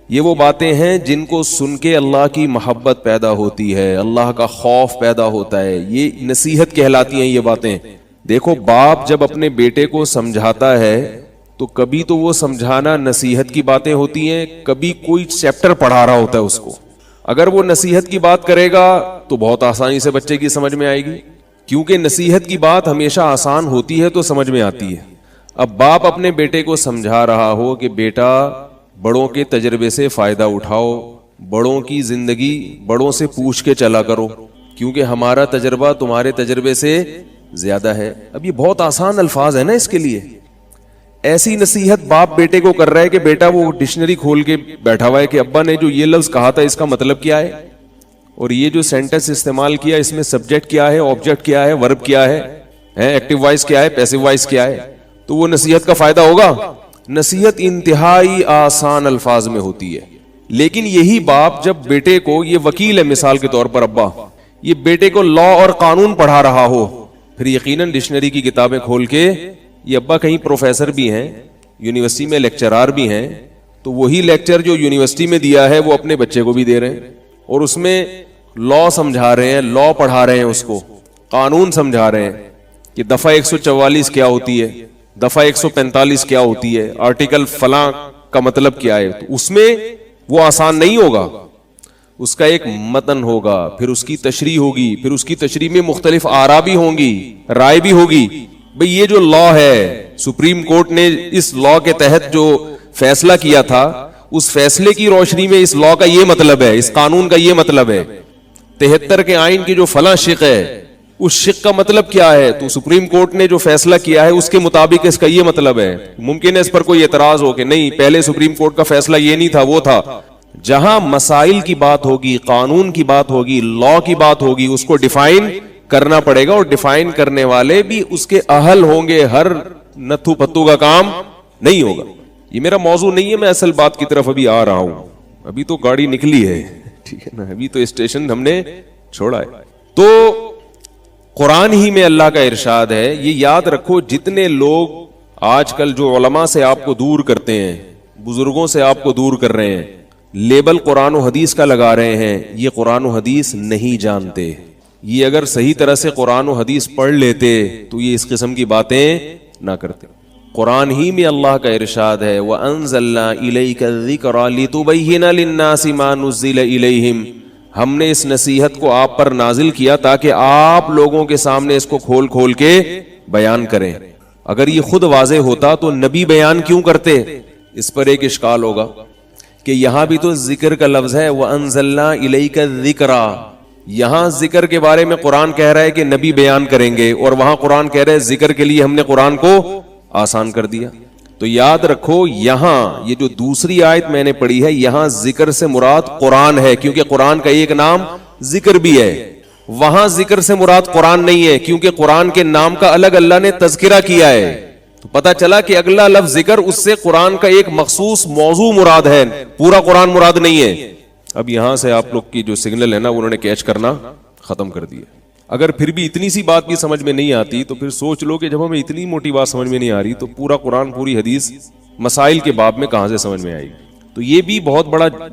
یہ وہ باتیں ہیں جن کو سن کے اللہ کی محبت پیدا ہوتی ہے, اللہ کا خوف پیدا ہوتا ہے. یہ نصیحت کہلاتی ہیں یہ باتیں. دیکھو باپ جب اپنے بیٹے کو سمجھاتا ہے تو کبھی تو وہ سمجھانا نصیحت کی باتیں ہوتی ہیں, کبھی کوئی چیپٹر پڑھا رہا ہوتا ہے اس کو. اگر وہ نصیحت کی بات کرے گا تو بہت آسانی سے بچے کی سمجھ میں آئے گی, کیونکہ نصیحت کی بات ہمیشہ آسان ہوتی ہے تو سمجھ میں آتی ہے. اب باپ اپنے بیٹے کو سمجھا رہا ہو کہ بیٹا بڑوں کے تجربے سے فائدہ اٹھاؤ, بڑوں کی زندگی بڑوں سے پوچھ کے چلا کرو, کیونکہ ہمارا تجربہ تمہارے تجربے سے زیادہ ہے. اب یہ بہت آسان الفاظ ہے نا اس کے لیے. ایسی نصیحت باپ بیٹے کو کر رہا ہے کہ بیٹا وہ ڈکشنری کھول کے بیٹھا ہوا ہے کہ ابا نے جو یہ لفظ کہا تھا اس کا مطلب کیا ہے, اور یہ جو سینٹنس استعمال کیا اس میں سبجیکٹ کیا ہے, آبجیکٹ کیا ہے, ورب کیا ہے. ایکٹیو وائس کیا ہے، پیسو وائس کیا ہے، تو وہ نصیحت کا فائدہ ہوگا؟ نصیحت انتہائی آسان الفاظ میں ہوتی ہے، لیکن یہی باپ جب بیٹے کو، یہ وکیل ہے مثال کے طور پر ابا، یہ بیٹے کو لا اور قانون پڑھا رہا ہو، پھر یقیناً ڈکشنری کی کتابیں کھول کے، یہ ابا کہیں پروفیسر بھی ہیں، یونیورسٹی میں لیکچرار بھی ہیں، تو وہی لیکچر جو یونیورسٹی میں دیا ہے وہ اپنے بچے کو بھی دے رہے ہیں، اور اس میں لا سمجھا رہے ہیں، لا پڑھا رہے ہیں، اس کو قانون سمجھا رہے ہیں کہ دفعہ 144 کیا ہوتی ہے، دفعہ 145 کیا ہوتی ہے، آرٹیکل فلاں کا مطلب کیا ہے، تو اس میں وہ آسان نہیں ہوگا، اس کا ایک متن ہوگا، پھر اس کی تشریح ہوگی، پھر اس کی تشریح میں مختلف آراء بھی ہوں گی، رائے بھی ہوگی، بھئی یہ جو لا ہے، سپریم کورٹ نے اس لا کے تحت جو فیصلہ کیا تھا، اس فیصلے کی روشنی میں اس لا کا یہ مطلب ہے، اس قانون کا یہ مطلب ہے، 73 کے آئین کی جو فلاں شق ہے، اس شق کا مطلب کیا ہے، تو سپریم کورٹ نے جو فیصلہ کیا ہے اس کے مطابق اس کا یہ مطلب ہے۔ ممکن ہے اس پر کوئی اعتراض ہو کہ نہیں، پہلے سپریم کورٹ کا فیصلہ یہ نہیں تھا، وہ تھا۔ جہاں مسائل کی بات ہوگی، قانون کی بات ہوگی، لا کی بات ہوگی، اس کو ڈیفائن کرنا پڑے گا، اور ڈیفائن کرنے والے بھی اس کے اہل ہوں گے، ہر نتھو پتو کا کام نہیں ہوگا۔ یہ میرا موضوع نہیں ہے، میں اصل بات کی طرف ابھی آ رہا ہوں، ابھی تو گاڑی نکلی ہے، ٹھیک ہے نا، ابھی تو اسٹیشن ہم نے چھوڑا ہے۔ تو قرآن ہی میں اللہ کا ارشاد ہے، یہ یاد رکھو، جتنے لوگ آج کل جو علماء سے آپ کو دور کرتے ہیں، بزرگوں سے آپ کو دور کر رہے ہیں، لیبل قرآن و حدیث کا لگا رہے ہیں، یہ قرآن و حدیث نہیں جانتے۔ یہ اگر صحیح طرح سے قرآن و حدیث پڑھ لیتے تو یہ اس قسم کی باتیں نہ کرتے۔ قرآن ہی میں اللہ کا ارشاد ہے، وَأَنزَلْنَا إِلَيْكَ الذِّكْرَ لِتُبَيِّنَ لِلنَّاسِ مَا نُزِّلَ إِلَيْهِمْ، ہم نے اس نصیحت کو آپ پر نازل کیا تاکہ آپ لوگوں کے سامنے اس کو کھول کھول کے بیان کریں۔ اگر یہ خود واضح ہوتا تو نبی بیان کیوں کرتے؟ اس پر ایک اشکال ہوگا کہ یہاں بھی تو ذکر کا لفظ ہے، وَأَنزَلْنَا إِلَيْكَ الذِّكْرَ، یہاں ذکر کے بارے میں قرآن کہہ رہا ہے کہ نبی بیان کریں گے، اور وہاں قرآن کہہ رہا ہے ذکر کے لیے ہم نے قرآن کو آسان کر دیا۔ تو یاد رکھو، یہاں یہ جو دوسری آیت میں نے پڑھی ہے، یہاں ذکر سے مراد قرآن ہے، کیونکہ قرآن کا ایک نام ذکر بھی ہے۔ وہاں ذکر سے مراد قرآن نہیں ہے، کیونکہ قرآن کے نام کا الگ اللہ نے تذکرہ کیا ہے۔ تو پتا چلا کہ اگلا لفظ ذکر، اس سے قرآن کا ایک مخصوص موضوع مراد ہے، پورا قرآن مراد نہیں ہے۔ اب یہاں سے آپ لوگ کی جو سگنل ہے نا، انہوں نے کیچ کرنا ختم کر دیا۔ اگر پھر بھی اتنی سی بات بھی سمجھ میں نہیں آتی تو پھر سوچ لو کہ جب ہمیں اتنی موٹی بات سمجھ میں نہیں آ رہی تو پورا قرآن، پوری حدیث مسائل کے باب میں کہاں سے سمجھ میں آئے گی؟ تو یہ بھی بہت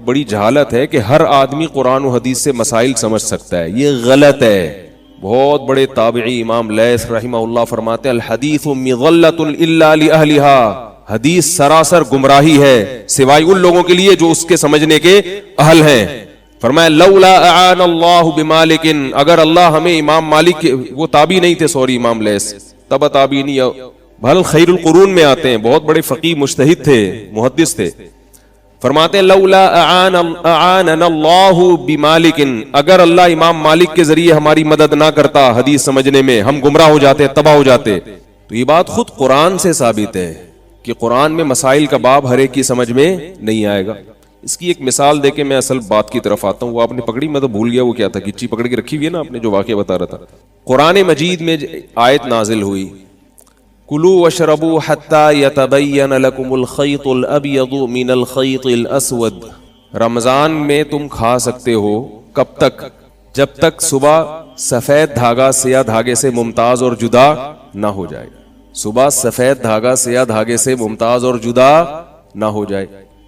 بڑی جہالت ہے کہ ہر آدمی قرآن و حدیث سے مسائل سمجھ سکتا ہے، یہ غلط ہے۔ بہت بڑے تابعی امام لیث رحمہ اللہ فرماتے ہیں، الحدیث مضلۃ الا لأہلھا، حدیث سراسر گمراہی ہے سوائے ان لوگوں کے لیے جو اس کے سمجھنے کے اہل ہیں۔ فرمایا لولا اعان اللہ بمالک، اگر اللہ ہمیں امام مالک، وہ تابعی نہیں تھے، سوری، امام لیث تبع تابعی نہیں، بھل خیر القرون میں آتے ہیں، بہت بڑے فقیہ مجتہد تھے، محدث تھے۔ فرماتے ہیں لولا اعاننا اللہ بمالک، اگر اللہ امام مالک کے ذریعے ہماری مدد نہ کرتا حدیث سمجھنے میں، ہم گمراہ ہو جاتے، تباہ ہو جاتے۔ تو یہ بات خود قرآن سے ثابت ہے کہ قرآن میں مسائل کا باب ہر ایک کی سمجھ میں نہیں آئے گا۔ اس کی ایک مثال دے کے میں اصل بات کی طرف آتا ہوں۔ وہ آپ نے پکڑی، میں تو بھول گیا وہ کیا تھا، گچی پکڑ کے رکھی ہوئی ہے نا آپ نے، جو واقعہ بتا رہا تھا۔ قرآن مجید میں آیت نازل ہوئی، کلوا واشربوا حتى يتبين لكم الخيط الابيض من الخيط الاسود، رمضان میں تم کھا سکتے ہو کب تک؟ جب تک صبح سفید دھاگا سیاہ دھاگے سے ممتاز اور جدا نہ ہو جائے۔ صبح سفید دھاگا سیاہ دھاگے سے ممتاز اور جدا نہ ہو جائے۔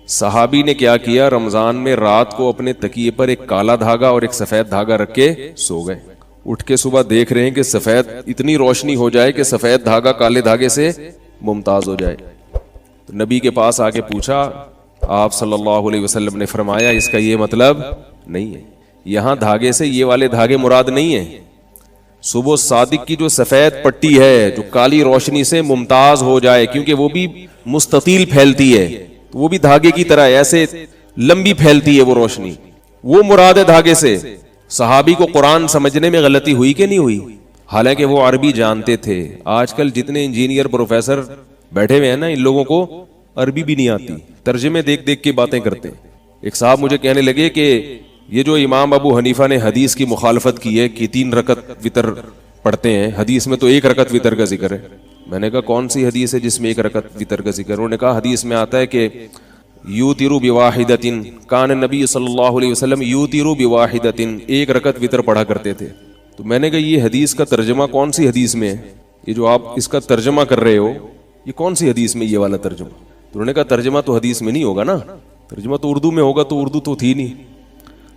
صحابی نے کیا کیا، رمضان میں رات کو اپنے تکیے پر ایک کالا دھاگا اور ایک سفید دھاگا رکھ کے سو گئے۔ اٹھ کے صبح دیکھ رہے ہیں کہ سفید، اتنی روشنی ہو جائے کہ سفید دھاگا کالے دھاگے سے ممتاز ہو جائے۔ تو نبی کے پاس آ کے پوچھا، آپ صلی اللہ علیہ وسلم نے فرمایا اس کا یہ مطلب نہیں ہے، یہاں دھاگے سے یہ والے دھاگے مراد نہیں ہیں۔ صبح صادق کی جو سفید پٹی ہے جو کالی روشنی سے ممتاز ہو جائے، کیونکہ وہ بھی مستطیل پھیلتی ہے، تو وہ بھی دھاگے کی طرح ایسے لمبی پھیلتی ہے وہ روشنی، وہ مراد ہے دھاگے سے۔ صحابی کو قرآن سمجھنے میں غلطی ہوئی کہ نہیں ہوئی؟ حالانکہ وہ عربی جانتے تھے۔ آج کل جتنے انجینئر پروفیسر بیٹھے ہوئے ہیں نا، ان لوگوں کو عربی بھی نہیں آتی، ترجمے دیکھ دیکھ کے باتیں کرتے ہیں۔ ایک صاحب مجھے کہنے لگے کہ یہ جو امام ابو حنیفہ نے حدیث کی مخالفت کی ہے کہ 3 رکعت وتر پڑھتے ہیں, حدیث میں تو ایک رکعت وتر کا ذکر ہے. میں نے کہا کون سی حدیث ہے جس میں ایک رکعت وتر کا ذکر؟ انہوں نے کہا حدیث میں آتا ہے کہ یوتر بواحدۃ, کان نبی صلی اللہ علیہ وسلم یوتر بواحدۃ, ایک رکعت وتر پڑھا کرتے تھے. تو میں نے کہا یہ حدیث کا ترجمہ کون سی حدیث میں ہے؟ یہ جو آپ اس کا ترجمہ کر رہے ہو یہ کون سی حدیث میں یہ والا ترجمہ؟ تو انہوں نے کہا ترجمہ تو حدیث میں نہیں ہوگا نا, ترجمہ تو اردو میں ہوگا, تو اردو تو تھی نہیں.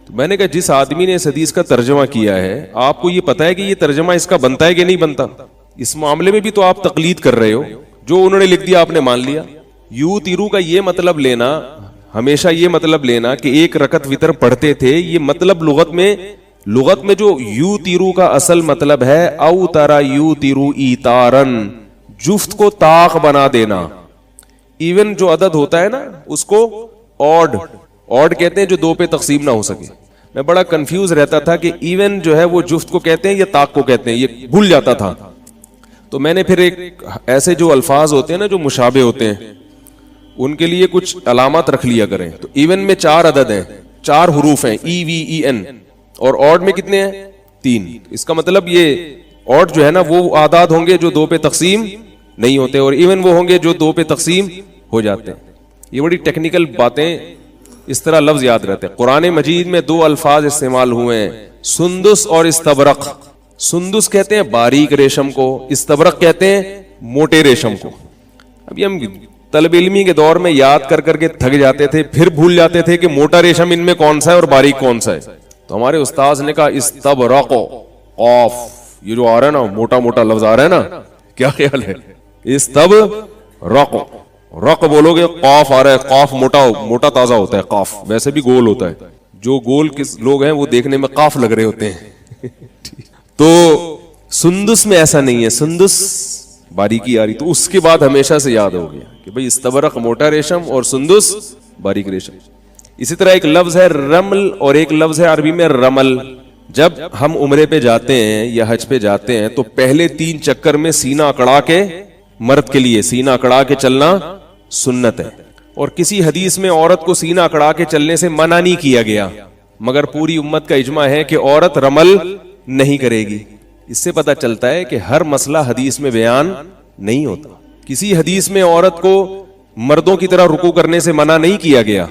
تو میں نے کہا جس آدمی نے اس حدیث کا ترجمہ کیا ہے آپ کو یہ پتا ہے کہ یہ ترجمہ اس کا بنتا ہے کہ نہیں بنتا؟ اس معاملے میں بھی تو آپ تقلید کر رہے ہو, جو انہوں نے لکھ دیا آپ نے مان لیا. یو تیرو کا یہ مطلب لینا, ہمیشہ یہ مطلب لینا کہ ایک رکعت وتر پڑھتے تھے, یہ مطلب لغت میں جو یو تیرو کا اصل مطلب ہے او ترا یو تیرو ایتارن, جفت کو طاق بنا دینا. ایون جو عدد ہوتا ہے نا اس کو آڈ کہتے ہیں جو دو پہ تقسیم نہ ہو سکے. میں بڑا کنفیوز رہتا تھا کہ ایون جو ہے وہ جفت کو کہتے ہیں یا طاق کو کہتے ہیں, یہ بھول جاتا تھا. تو میں نے پھر ایک ایسے جو الفاظ ہوتے ہیں نا جو مشابہ ہوتے ہیں ان کے لیے کچھ علامات رکھ لیا کریں. تو ایون میں 4 عدد ہیں, 4 حروف ہیں, ای وی ای این, اور آڈ میں کتنے ہیں؟ 3. اس کا مطلب یہ آڈ جو ہے نا وہ اعداد ہوں گے جو 2 پہ تقسیم نہیں ہوتے, اور ایون وہ ہوں گے جو 2 پہ تقسیم ہو جاتے ہیں. یہ بڑی ٹیکنیکل باتیں, اس طرح لفظ یاد رہتے ہیں. قرآن مجید میں 2 الفاظ استعمال ہوئے ہیں, سندس اور استبرق. سندس کہتے ہیں باریک ریشم کو, استبرق کہتے ہیں موٹے ریشم کو. ابھی ہم طلب علمی کے دور میں یاد کر کے تھک جاتے تھے, پھر بھول جاتے تھے کہ موٹا ریشم ان میں کون سا ہے اور باریک کون سا ہے. تو ہمارے استاذ نے کہا استبرق, قاف یہ جو آ رہا ہے نا موٹا موٹا لفظ آ رہا ہے نا, کیا خیال ہے؟ استبرق, رق بولو گے قاف آ رہا ہے, قاف موٹا تازہ ہوتا ہے, قاف ویسے بھی گول ہوتا ہے. جو گول کس لوگ ہیں وہ دیکھنے میں قاف لگ رہے ہوتے ہیں. تو سندس میں ایسا نہیں ہے, سندس باریکی آ رہی. تو اس کے بعد ہمیشہ سے یاد ہو گیا کہ بھئی استبرق موٹا ریشم اور سندس باریک ریشم. اسی طرح ایک لفظ ہے رمل اور ایک لفظ ہے عربی میں رمل. جب ہم عمرے پہ جاتے ہیں یا حج پہ جاتے ہیں تو پہلے 3 چکر میں سینہ اکڑا کے, مرد کے لیے سینہ اکڑا کے چلنا سنت ہے. اور کسی حدیث میں عورت کو سینہ اکڑا کے چلنے سے منع نہیں کیا گیا, مگر پوری امت کا اجماع ہے کہ عورت رمل نہیں کرے گی. اس سے پتہ چلتا ہے کہ ہر مسئلہ حدیث میں بیان نہیں ہوتا. کسی حدیث میں عورت کو مردوں کی طرح رکوع کرنے سے منع نہیں کیا گیا,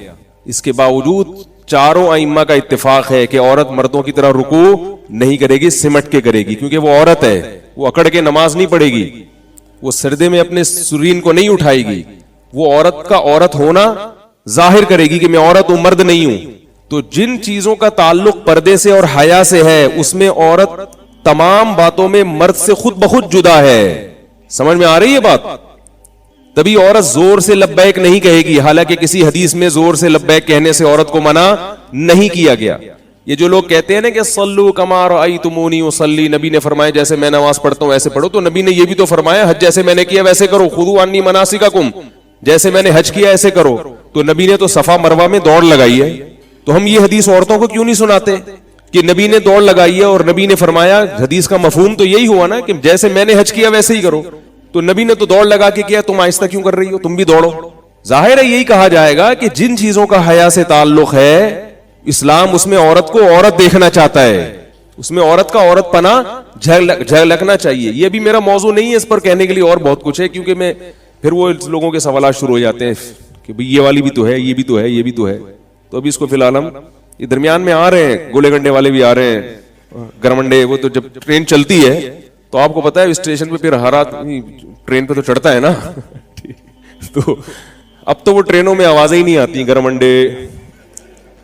اس کے باوجود چاروں ائمہ کا اتفاق ہے کہ عورت مردوں کی طرح رکوع نہیں کرے گی, سمٹ کے کرے گی, کیونکہ وہ عورت ہے. وہ اکڑ کے نماز نہیں پڑھے گی, وہ سردے میں اپنے سرین کو نہیں اٹھائے گی, وہ عورت کا عورت ہونا ظاہر کرے گی کہ میں عورت ہوں, مرد نہیں ہوں. تو جن چیزوں کا تعلق پردے سے اور حیا سے ہے اس میں عورت تمام باتوں میں مرد سے خود بخود جدا ہے. سمجھ میں آ رہی ہے بات؟ تبھی عورت زور سے لبیک نہیں کہے گی, حالانکہ کسی حدیث میں زور سے لبیک کہنے سے عورت کو منع نہیں کیا گیا. یہ جو لوگ کہتے ہیں نا کہ صلو کما رأیتمونی اصلی, نبی نے فرمایا جیسے میں نماز پڑھتا ہوں ایسے پڑھو, تو نبی نے یہ بھی تو فرمایا حج جیسے میں نے کیا ویسے کرو, خذوا عنی مناسککم, جیسے میں نے حج کیا ایسے کرو. تو نبی نے تو صفا مروہ میں دوڑ لگائی ہے, تو ہم یہ حدیث عورتوں کو کیوں نہیں سناتے کہ نبی نے دوڑ لگائی ہے اور نبی نے فرمایا؟ حدیث کا مفہوم تو یہی ہوا نا کہ جیسے میں نے حج کیا ویسے ہی کرو. تو نبی نے تو دوڑ لگا کے کیا, تم آہستہ کیوں کر رہی ہو, تم بھی دوڑو. ظاہر ہے یہی کہا جائے گا کہ جن چیزوں کا حیا سے تعلق ہے اسلام اس میں عورت کو عورت دیکھنا چاہتا ہے, اس میں عورت کا عورت پنا جھلکنا چاہیے. یہ بھی میرا موضوع نہیں ہے, اس پر کہنے کے لیے اور بہت کچھ ہے, کیونکہ میں پھر وہ لوگوں کے سوالات شروع ہو جاتے ہیں کہ بھئی یہ والی بھی تو ہے, یہ بھی تو ہے, یہ بھی تو ہے. تو ابھی اس کو فی الحال ہم یہ درمیان میں آ رہے ہیں, گولے گنڈے والے بھی آ رہے ہیں, گرمنڈے. وہ تو جب ٹرین چلتی ہے تو آپ کو پتا ہے اسٹیشن پہ پھر ہر آدمی ٹرین پہ تو چڑھتا ہے نا, تو اب تو وہ ٹرینوں میں آوازیں ہی نہیں آتی گرمنڈے.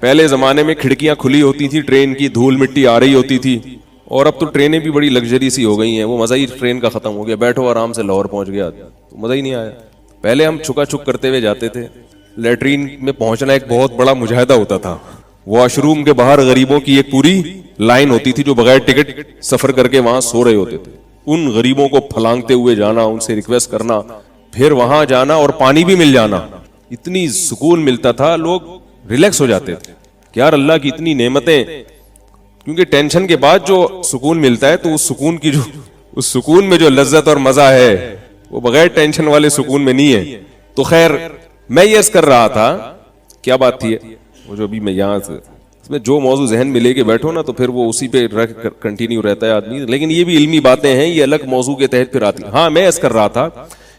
پہلے زمانے میں کھڑکیاں کھلی ہوتی تھی ٹرین کی, دھول مٹی آ رہی ہوتی تھی, اور اب تو ٹرینیں بھی بڑی لگژری سی ہو گئی ہیں. وہ مزہ ہی ٹرین کا ختم ہو گیا, بیٹھو آرام سے لاہور پہنچ گیا, تو مزہ ہی نہیں آیا. پہلے ہم چھکا چھک کرتے ہوئے جاتے تھے, لیٹرین میں پہنچنا ایک بہت بڑا مجاہدہ ہوتا تھا. واش روم کے باہر غریبوں کی ایک پوری لائن ہوتی تھی جو بغیر ٹکٹ سفر کر کے وہاں سو رہے ہوتے تھے. ان غریبوں کو پھلانگتے ہوئے جانا, ان سے ریکویسٹ کرنا, پھر وہاں جانا اور پانی بھی مل جانا, اتنی سکون ملتا تھا, لوگ ریلیکس ہو جاتے تھے کہ یار اللہ کی اتنی نعمتیں. کیونکہ ٹینشن کے بعد جو سکون ملتا ہے تو اس سکون میں جو لذت اور مزہ ہے وہ بغیر ٹینشن والے سکون میں نہیں ہے. تو خیر میں یہ عرض کر رہا تھا, کیا بات تھی وہ جو ابھی میں یہاں سے اس میں جو موضوع ذہن میں لے کے بیٹھو نا تو پھر وہ اسی پہ کنٹینیو رہتا ہے آدمی. لیکن یہ بھی علمی باتیں ہیں, یہ الگ موضوع کے تحت پھر آتی ہیں. ہاں میں عرض کر رہا تھا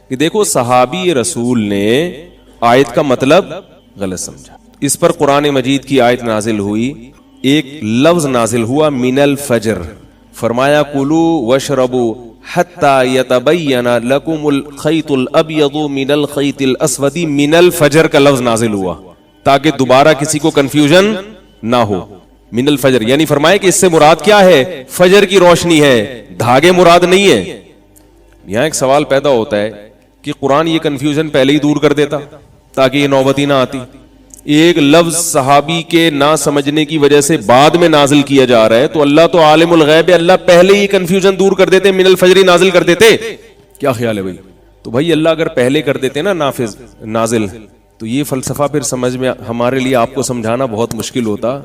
کہ دیکھو صحابی رسول نے آیت کا مطلب غلط سمجھا. اس پر قرآن مجید کی آیت نازل ہوئی, ایک لفظ نازل ہوا من الفجر, فرمایا کلو وشربو حتی یتبین لکم الخیط الابیض من الخیط الاسود من الفجر کا لفظ نازل ہوا تاکہ دوبارہ کسی کو کنفیوژن نہ ہو. من الفجر یعنی فرمایا کہ اس سے مراد کیا ہے, فجر کی روشنی ہے, دھاگے مراد نہیں ہے. یہاں ایک سوال پیدا ہوتا ہے کہ قرآن یہ کنفیوژن پہلے ہی دور کر دیتا تاکہ یہ نوبت ہی نہ آتی. ایک لفظ صحابی کے نہ سمجھنے کی وجہ سے بعد میں نازل کیا جا رہا ہے, تو اللہ تو عالم الغیب ہے, اللہ پہلے ہی کنفیوژن دور کر دیتے, من الفجر نازل کر دیتے. کیا خیال ہے بھائی؟ تو بھائی اللہ اگر پہلے کر دیتے نا نافذ نازل, تو یہ فلسفہ پھر سمجھ میں ہمارے لیے آپ کو سمجھانا بہت مشکل ہوتا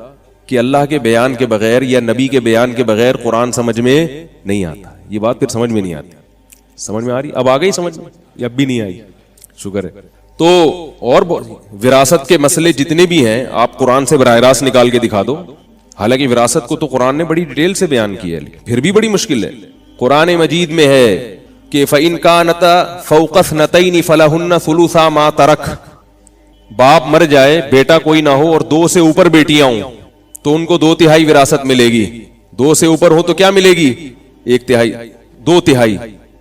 کہ اللہ کے بیان کے بغیر یا نبی کے بیان کے بغیر قرآن سمجھ میں نہیں آتا. یہ بات پھر سمجھ میں نہیں آتی. سمجھ میں آ رہی؟ اب آ گئی سمجھ میں یا اب بھی نہیں آئی؟ شکر ہے. تو اور وراثت کے مسئلے جتنے بھی ہیں آپ قرآن سے براہ راست نکال کے دکھا دو. حالانکہ وراثت کو تو قرآن نے بڑی ڈیٹیل سے بیان کیا ہے, پھر بھی بڑی مشکل ہے. قرآن مجید میں ہے کہ فَإِن كَانَتَا فَوْقَ اثْنَتَيْنِ فَلَهُنَّ ثُلُثَا مَا تَرَكَ, باپ مر جائے بیٹا کوئی نہ ہو اور 2 سے اوپر بیٹیاں ہوں تو ان کو 2/3 وراثت ملے گی. 2 سے اوپر ہو تو کیا ملے گی؟ 1/3, 2/3,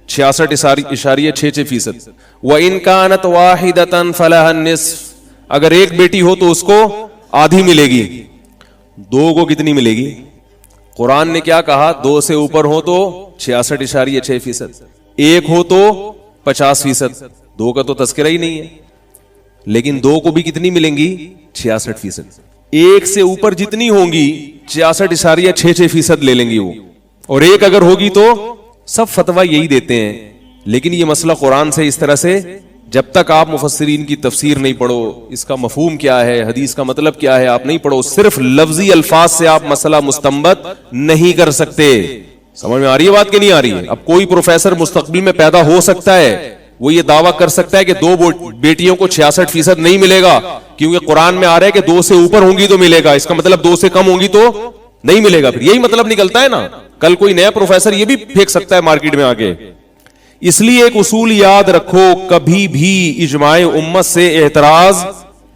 66.66%. وَإِن كَانَتْ وَاحِدَةً فَلَهَا النِّصْفُ, اگر ایک بیٹی ہو تو اس کو آدھی ملے گی. 2 کو کتنی ملے گی؟ قرآن نے کیا کہا؟ 2 سے اوپر ہو تو 66.6%, 1 ہو تو 50%. 2 کا تو تذکرہ ہی نہیں ہے. لیکن 2 کو بھی کتنی ملیں گی؟ 66%. 1 سے اوپر جتنی ہوں گی 66.66% لے لیں گی وہ, اور 1 اگر ہوگی تو سب فتویٰ یہی دیتے ہیں. لیکن یہ مسئلہ قرآن سے اس طرح سے جب تک آپ مفسرین کی تفسیر نہیں پڑھو, اس کا مفہوم کیا ہے, حدیث کا مطلب کیا ہے, آپ نہیں پڑھو, صرف لفظی الفاظ سے آپ مسئلہ مستنبط نہیں کر سکتے. سمجھ میں آ رہی ہے بات کہ نہیں آ رہی ہے؟ اب کوئی پروفیسر مستقبل میں پیدا ہو سکتا ہے, وہ یہ دعویٰ کر سکتا ہے کہ 2 بیٹیوں کو 66% نہیں ملے گا کیونکہ قرآن میں آ رہا ہے کہ 2 سے اوپر ہوں گی تو ملے گا. اس کا مطلب 2 سے کم ہوں گی تو نہیں ملے گا. پھر یہی مطلب نکلتا ہے نا. کل کوئی نیا پروفیسر یہ بھی پھینک سکتا ہے مارکیٹ میں آ کے. اس لیے ایک اصول یاد رکھو, کبھی بھی اجماع امت سے اعتراض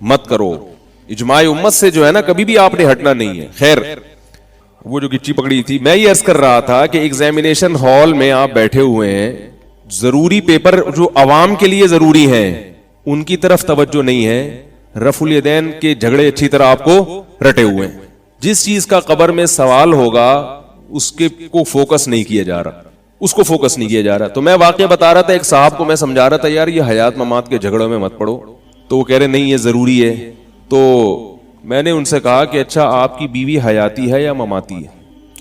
مت کرو. اجماع امت سے جو ہے نا کبھی بھی آپ نے ہٹنا نہیں ہے. خیر, وہ جو گچی پکڑی تھی, میں یہ عرض کر رہا تھا کہ ایگزامینیشن ہال میں آپ بیٹھے ہوئے ہیں, ضروری پیپر جو عوام کے لیے ضروری ہیں ان کی طرف توجہ نہیں ہے. رفع الیدین کے جھگڑے اچھی طرح آپ کو رٹے ہوئے ہیں. جس چیز کا قبر میں سوال ہوگا اس کے کو فوکس نہیں کیا جا رہا, اس کو فوکس نہیں کیا جا رہا. تو میں واقعہ بتا رہا تھا, ایک صاحب کو میں سمجھا رہا تھا یار یہ حیات ممات کے جھگڑوں میں مت پڑو, تو وہ کہہ رہے نہیں یہ ضروری ہے. تو میں نے ان سے کہا کہ اچھا آپ کی بیوی حیاتی ہے یا مماتی ہے؟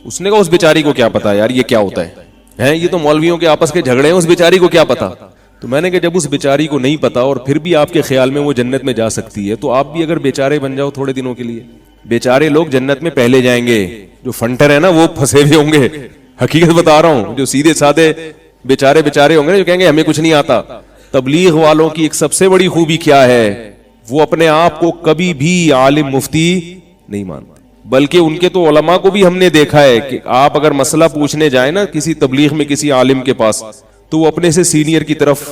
اس نے کہا اس بیچاری کو کیا پتا یار یہ کیا ہوتا ہے, یہ تو مولویوں کے آپس کے جھگڑے ہیں, اس بیچاری کو کیا پتا. تو میں نے کہا جب اس بیچاری کو نہیں پتا اور پھر بھی آپ کے خیال میں وہ جنت میں جا سکتی ہے, تو آپ بھی اگر بیچارے بن جاؤ تھوڑے دنوں کے لیے. بیچارے لوگ جنت میں پہلے جائیں گے, جو فنٹر ہے نا وہ پھنسے ہوئے ہوں گے. حقیقت بتا رہا ہوں, جو سیدھے سادے بیچارے ہوں گے جو کہیں گے ہمیں کچھ نہیں آتا. تبلیغ والوں کی ایک سب سے بڑی خوبی کیا ہے, وہ اپنے آپ کو کبھی بھی عالم مفتی نہیں مانتے, بلکہ ان کے تو علماء کو بھی ہم نے دیکھا ہے کہ آپ اگر مسئلہ پوچھنے جائیں نا کسی تبلیغ میں کسی عالم کے پاس, تو وہ اپنے سے سینئر کی طرف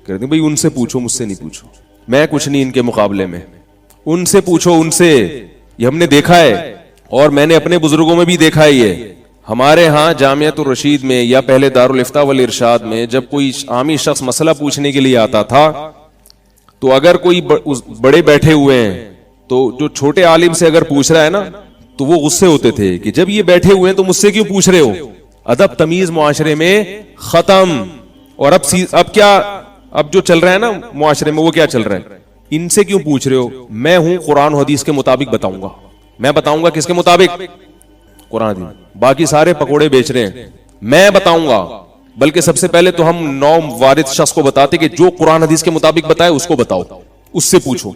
کہتے ہیں بھائی ان سے پوچھو, مجھ سے نہیں پوچھو, میں کچھ نہیں ان کے مقابلے میں, ان سے پوچھو ان سے. یہ ہم نے دیکھا ہے اور میں نے اپنے بزرگوں میں بھی دیکھا ہے. یہ ہمارے ہاں جامعۃ الرشید میں یا پہلے دارالفتاء والارشاد میں جب کوئی عامی شخص مسئلہ پوچھنے کے لیے آتا تھا تو اگر کوئی بڑے بیٹھے ہوئے ہیں تو جو چھوٹے عالم سے اگر پوچھ رہا ہے نا تو وہ غصے ہوتے تھے کہ جب یہ بیٹھے ہوئے ہیں تو مجھ سے کیوں پوچھ رہے ہو. ادب تمیز معاشرے میں ختم. اور اب کیا, اب جو چل رہا ہے نا معاشرے میں وہ کیا چل رہا ہے, ان سے کیوں پوچھ رہے ہو, میں ہوں قرآن حدیث کے مطابق بتاؤں گا. میں بتاؤں گا کس کے مطابق؟ قرآن حدیث. باقی سارے پکوڑے بیچ رہے ہیں, میں بتاؤں گا. بلکہ سب سے پہلے تو ہم نو وارث شخص کو بتاتے کہ جو قرآن حدیث کے مطابق بتائے اس کو بتاؤ, اس سے پوچھو.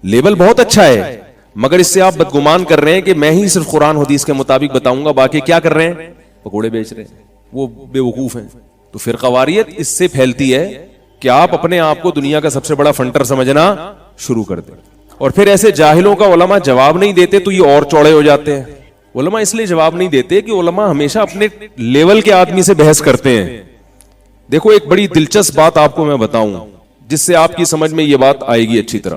لیبل بہت اچھا ہے, مگر اس سے آپ بدگمان کر رہے ہیں کہ میں ہی صرف قرآن حدیث کے مطابق بتاؤں گا, باقی کیا کر رہے ہیں, پکوڑے بیچ رہے ہیں. وہ بے وقوف ہیں. تو فرقواریت اس سے پھیلتی ہے کہ آپ اپنے آپ کو دنیا کا سب سے بڑا فنٹر سمجھنا شروع کر دیں. اور پھر ایسے جاہلوں کا علماء جواب نہیں دیتے تو یہ اور چوڑے ہو جاتے ہیں. علماء اس لیے جواب نہیں دیتے کہ علماء ہمیشہ اپنے لیول کے آدمی سے بحث کرتے ہیں. دیکھو ایک بڑی دلچسپ بات آپ کو میں بتاؤں جس سے آپ کی سمجھ میں یہ بات آئے گی اچھی طرح.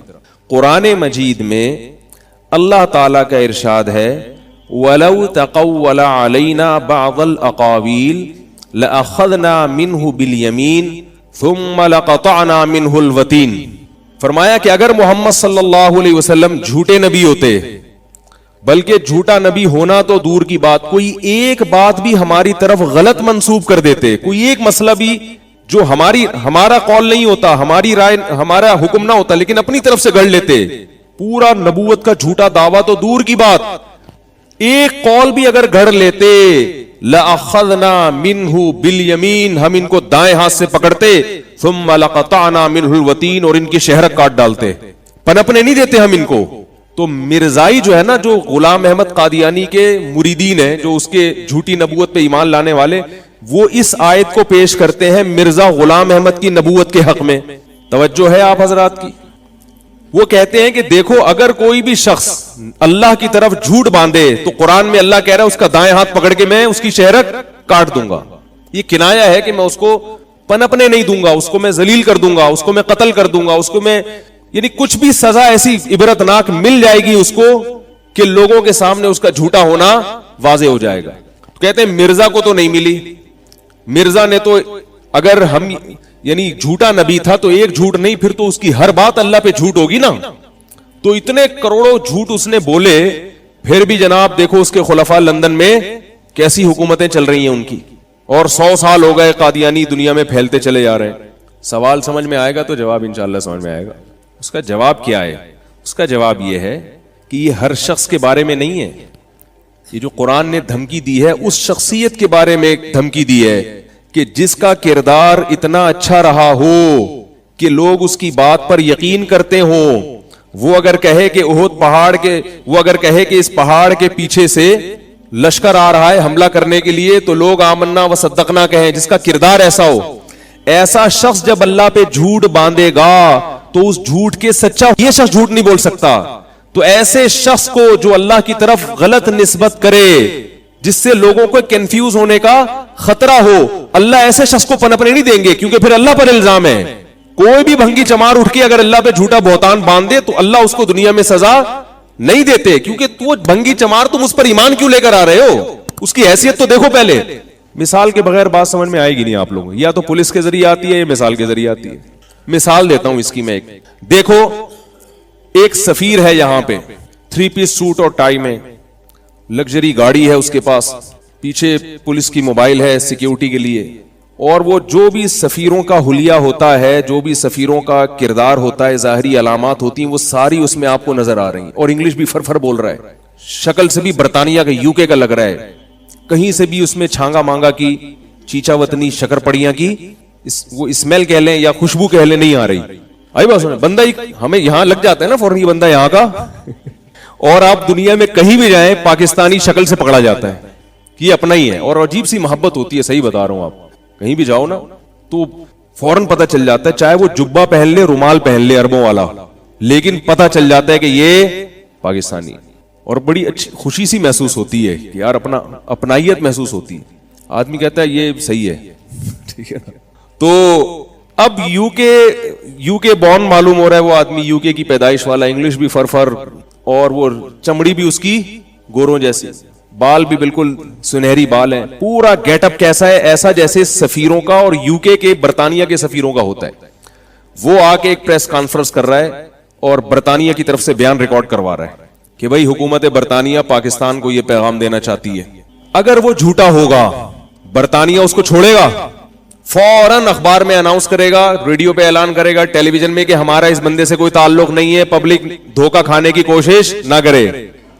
قرآن مجید میں اللہ تعالی کا ارشاد ہے وَلَوْ تَقَوَّلَ عَلَيْنَا بَعْضَ الْأَقَاوِيلِ لَأَخَذْنَا مِنْهُ بِالْيَمِينِ ثُمَّ لَقَطَعْنَا مِنْهُ الْوَتِينَ. فرمایا کہ اگر محمد صلی اللہ علیہ وسلم جھوٹے نبی ہوتے, بلکہ جھوٹا نبی ہونا تو دور کی بات, کوئی ایک بات بھی ہماری طرف غلط منسوب کر دیتے, کوئی ایک مسئلہ بھی جو ہمارا قول نہیں ہوتا, ہماری رائے, ہمارا حکم نہ ہوتا, لیکن اپنی طرف سے گڑ لیتے, پورا نبوت کا جھوٹا دعویٰ تو دور کی بات, ایک قول بھی اگر گھڑ لیتے لَأَخَذْنَا مِنْهُ بِالْيَمِينِ, ہم ان کو دائیں ہاتھ سے پکڑتے, ثُمَّ لَقَطَعْنَا مِنْهُ الْوَتِينَ, اور ان کی شہرک کاٹ ڈالتے, پنپنے نہیں دیتے ہم ان کو. تو مرزائی جو ہے نا, جو غلام احمد قادیانی کے مریدین ہیں, جو اس کے جھوٹی نبوت پہ ایمان لانے والے, وہ اس آیت کو پیش کرتے ہیں مرزا غلام احمد کی نبوت کے حق میں. توجہ ہے آپ حضرات کی؟ وہ کہتے ہیں کہ دیکھو اگر کوئی بھی شخص اللہ کی طرف جھوٹ باندھے تو قرآن میں اللہ کہہ رہا ہے اس کا دائیں ہاتھ پکڑ کے میں اس کی شہرک کاٹ دوں گا. یہ کنایا ہے کہ میں اس کو پنپنے نہیں دوں گا, اس کو میں ذلیل کر دوں گا, اس کو میں قتل کر دوں گا, اس کو میں, یعنی کچھ بھی سزا ایسی عبرتناک مل جائے گی اس کو کہ لوگوں کے سامنے اس کا جھوٹا ہونا واضح ہو جائے گا. کہتے ہیں مرزا کو تو نہیں ملی, مرزا نے تو اگر ہم یعنی جھوٹا نبی تھا تو ایک جھوٹ نہیں, پھر تو اس کی ہر بات اللہ پہ جھوٹ ہوگی نا. تو اتنے کروڑوں جھوٹ اس نے بولے, پھر بھی جناب دیکھو اس کے خلفاء لندن میں کیسی حکومتیں چل رہی ہیں ان کی, اور 100 سال ہو گئے قادیانی دنیا میں پھیلتے چلے جا رہے ہیں. سوال سمجھ میں آئے گا تو جواب انشاءاللہ سمجھ میں آئے گا. اس کا جواب کیا ہے؟ اس کا جواب یہ ہے کہ یہ ہر شخص کے بارے میں نہیں ہے, یہ جو قرآن نے دھمکی دی ہے اس شخصیت کے بارے میں دھمکی دی ہے کہ جس کا کردار اتنا اچھا رہا ہو کہ لوگ اس کی بات پر یقین کرتے ہوں. وہ اگر کہے کہ احد پہاڑ کے, وہ اگر کہے کہ اس پہاڑ کے پیچھے سے لشکر آ رہا ہے حملہ کرنے کے لیے, تو لوگ آمنا و صدقنا کہیں, جس کا کردار ایسا ہو. ایسا شخص جب اللہ پہ جھوٹ باندھے گا تو اس جھوٹ کے سچا, یہ شخص جھوٹ نہیں بول سکتا. تو ایسے شخص کو جو اللہ کی طرف غلط نسبت کرے جس سے لوگوں کو کنفیوز ہونے کا خطرہ ہو, اللہ ایسے شخص کو پنپنے نہیں دیں گے, کیونکہ پھر اللہ پر الزام ہے. کوئی بھی بھنگی چمار اٹھ کے اگر اللہ پہ جھوٹا بہتان باندھ دے تو اللہ اس کو دنیا میں سزا نہیں دیتے, کیونکہ تو بھنگی چمار تم اس پر ایمان کیوں لے کر آ رہے ہو, اس کی حیثیت تو دیکھو پہلے. مثال کے بغیر بات سمجھ میں آئے گی نہیں آپ لوگوں, یا تو پولیس کے ذریعے آتی ہے یا مثال کے ذریعے آتی ہے. مثال دیتا ہوں اس کی میں ایک. دیکھو ایک سفیر ہے یہاں پہ, 3 پیس سوٹ اور ٹائی میں, لگژری گاڑی ہے اس کے پاس, پیچھے پولیس کی موبائل ہے سیکیورٹی کے لیے, اور وہ جو بھی سفیروں کا حلیہ ہوتا ہے, جو بھی سفیروں کا کردار ہوتا ہے, ظاہری علامات ہوتی ہیں, وہ ساری اس میں آپ کو نظر آ رہی ہیں. اور انگلش بھی فرفر بول رہا ہے, شکل سے بھی برطانیہ کا UK کا لگ رہا ہے, کہیں سے بھی اس میں چھانگا مانگا کی, چیچا وطنی, شکر پڑیاں کی وہ اسمیل کہہ لیں یا خوشبو کہہ لیں نہیں آ رہی. آئی بات سنیں, بندہ ہمیں یہاں لگ جاتا ہے نا فوراً, یہ بندہ یہاں کا, اور آپ دنیا میں کہیں بھی جائیں پاکستانی شکل سے پکڑا جاتا ہے کہ یہ اپنا ہی ہے, اور عجیب سی محبت ہوتی ہے. صحیح بتا رہا ہوں, آپ کہیں بھی جاؤ نا تو فوراً پتہ چل جاتا ہے, چاہے وہ جبہ پہن لے, رومال پہن لے عربوں والا, لیکن پتہ چل جاتا ہے کہ یہ پاکستانی. اور بڑی اچھی خوشی سی محسوس ہوتی ہے کہ یار اپنائیت محسوس ہوتی ہے. آدمی کہتا ہے یہ صحیح ہے, ٹھیک ہے. تو اب UK بورن معلوم ہو رہا ہے وہ آدمی, UK کی پیدائش والا, انگلش بھی فرفر, اور وہ چمڑی بھی اس کی گوروں جیسی, بال بھی بالکل سنہری بال ہیں, پورا گیٹ اپ کیسا ہے, ایسا جیسے سفیروں کا اور UK کے برطانیہ کے سفیروں کا ہوتا ہے. وہ آ کے ایک پریس کانفرنس کر رہا ہے اور برطانیہ کی طرف سے بیان ریکارڈ کروا رہا ہے کہ بھائی حکومت برطانیہ پاکستان کو یہ پیغام دینا چاہتی ہے. اگر وہ جھوٹا ہوگا برطانیہ اس کو چھوڑے گا, فوراً اخبار میں اناؤنس کرے گا, ریڈیو پہ اعلان کرے گا, ٹیلی ویژن میں کہ ہمارا اس بندے سے کوئی تعلق نہیں ہے, پبلک دھوکہ کھانے کی کوشش نہ کرے,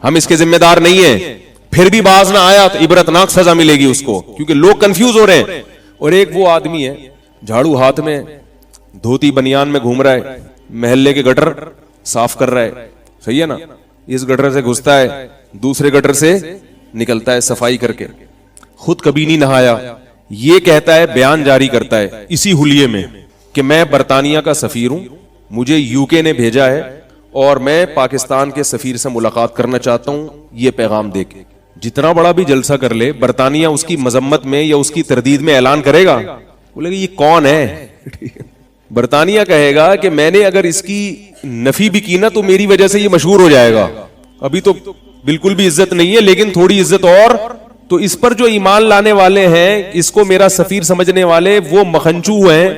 ہم اس کے ذمہ دار نہیں ہیں. پھر بھی باز نہ آیا تو عبرتناک سزا ملے گی اس کو, کیونکہ لوگ کنفیوز ہو رہے ہیں. اور ایک وہ آدمی ہے جھاڑو ہاتھ میں, دھوتی بنیان میں گھوم رہا ہے, محلے کے گٹر صاف کر رہا ہے, صحیح ہے نا, اس گٹر سے گھستا ہے, دوسرے گٹر سے نکلتا ہے صفائی کر کے, خود کبھی نہیں نہایا. یہ کہتا ہے, بیان جاری کرتا ہے اسی حلیے میں کہ میں برطانیہ کا سفیر ہوں, مجھے UK نے بھیجا ہے اور میں پاکستان کے سفیر سے ملاقات کرنا چاہتا ہوں یہ پیغام دے کے. جتنا بڑا بھی جلسہ کر لے, برطانیہ اس کی مذمت میں یا اس کی تردید میں اعلان کرے گا, بولے گا یہ کون ہے. برطانیہ کہے گا کہ میں نے اگر اس کی نفی بھی کی نا تو میری وجہ سے یہ مشہور ہو جائے گا. ابھی تو بالکل بھی عزت نہیں ہے, لیکن تھوڑی عزت اور. تو اس پر جو ایمان لانے والے ہیں, اس کو میرا سفیر سمجھنے والے, وہ مخنچو ہیں,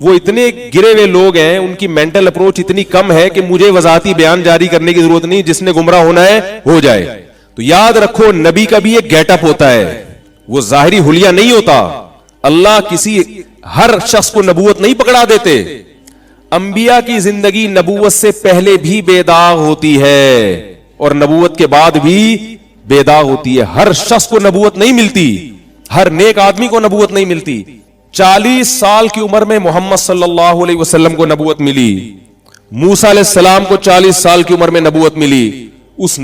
وہ اتنے گرے ہوئے لوگ ہیں, ان کی مینٹل اپروچ اتنی کم ہے کہ مجھے وضاحتی بیان جاری کرنے کی ضرورت نہیں, جس نے گمراہ ہونا ہے ہو جائے. تو یاد رکھو نبی کا بھی ایک گیٹ اپ ہوتا ہے, وہ ظاہری حلیہ نہیں ہوتا. اللہ کسی ہر شخص کو نبوت نہیں پکڑا دیتے. انبیاء کی زندگی نبوت سے پہلے بھی بے داغ ہوتی ہے اور نبوت کے بعد بھی بے داغ ہوتی ہے. ہر شخص کو نبوت نہیں ملتی, ہر نیک آدمی کو نبوت نہیں ملتی. 40 سال کی عمر میں محمد صلی اللہ علیہ وسلم کو نبوت ملی, موسیٰ علیہ السلام کو 40 سال کی عمر میں نبوت ملی. اس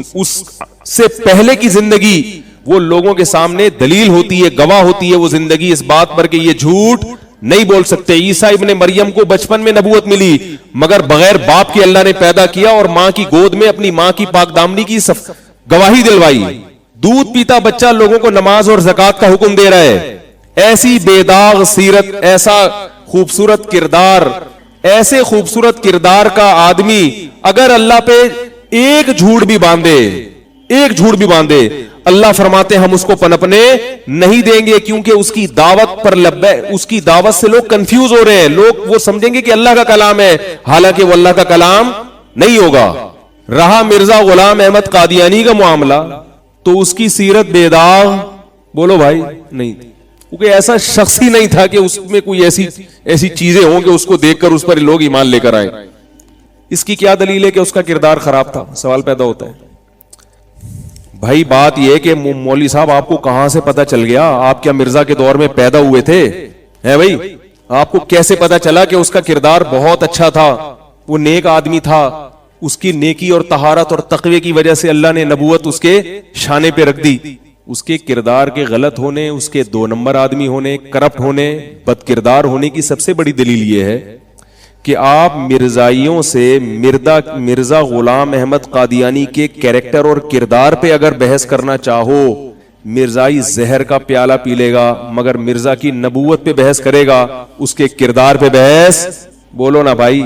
سے پہلے کی زندگی وہ لوگوں کے سامنے دلیل ہوتی ہے, گواہ ہوتی ہے وہ زندگی اس بات پر کہ یہ جھوٹ نہیں بول سکتے. عیسیٰ ابن مریم کو بچپن میں نبوت ملی, مگر بغیر باپ کے اللہ نے پیدا کیا اور ماں کی گود میں اپنی ماں کی پاک دامنی کی گواہی دلوائی. دودھ پیتا بچہ لوگوں کو نماز اور زکات کا حکم دے رہا ہے. ایسی بے داغ سیرت, ایسا خوبصورت کردار, ایسے خوبصورت کردار کا آدمی اگر اللہ پہ ایک جھوٹ بھی باندھے, اللہ فرماتے ہم اس کو پنپنے نہیں دیں گے, کیونکہ اس کی دعوت پر اس کی دعوت سے لوگ کنفیوز ہو رہے ہیں. لوگ وہ سمجھیں گے کہ اللہ کا کلام ہے, حالانکہ وہ اللہ کا کلام نہیں ہوگا. رہا مرزا غلام احمد قادیانی کا معاملہ, تو اس کی سیرت بے داغ بولو بھائی نہیں, کیونکہ ایسا شخص ہی نہیں تھا کہ اس میں کوئی ایسی چیزیں ہوں کہ اس کو دیکھ کر اس پر لوگ ایمان لے کر آئے. اس کی کیا دلیل ہے کہ اس کا کردار خراب تھا؟ سوال پیدا ہوتا ہے. بھائی بات یہ کہ مولوی صاحب آپ کو کہاں سے پتا چل گیا؟ آپ کیا مرزا کے دور میں پیدا ہوئے تھے؟ ہے بھائی, آپ کو کیسے پتا چلا کہ اس کا کردار بہت اچھا تھا, وہ نیک آدمی تھا, اس کی نیکی اور طہارت اور تقوی کی وجہ سے اللہ نے نبوت اس کے شانے پہ رکھ دی. اس کے کردار کے غلط ہونے, اس کے 2 نمبر آدمی ہونے, کرپٹ ہونے, بد کردار ہونے کی سب سے بڑی دلیل یہ ہے کہ آپ مرزائیوں سے مرزا غلام احمد قادیانی کے کیریکٹر اور کردار پہ اگر بحث کرنا چاہو, مرزائی زہر کا پیالہ پی لے گا, مگر مرزا کی نبوت پہ بحث کرے گا, اس کے کردار پہ بحث بولو نا بھائی.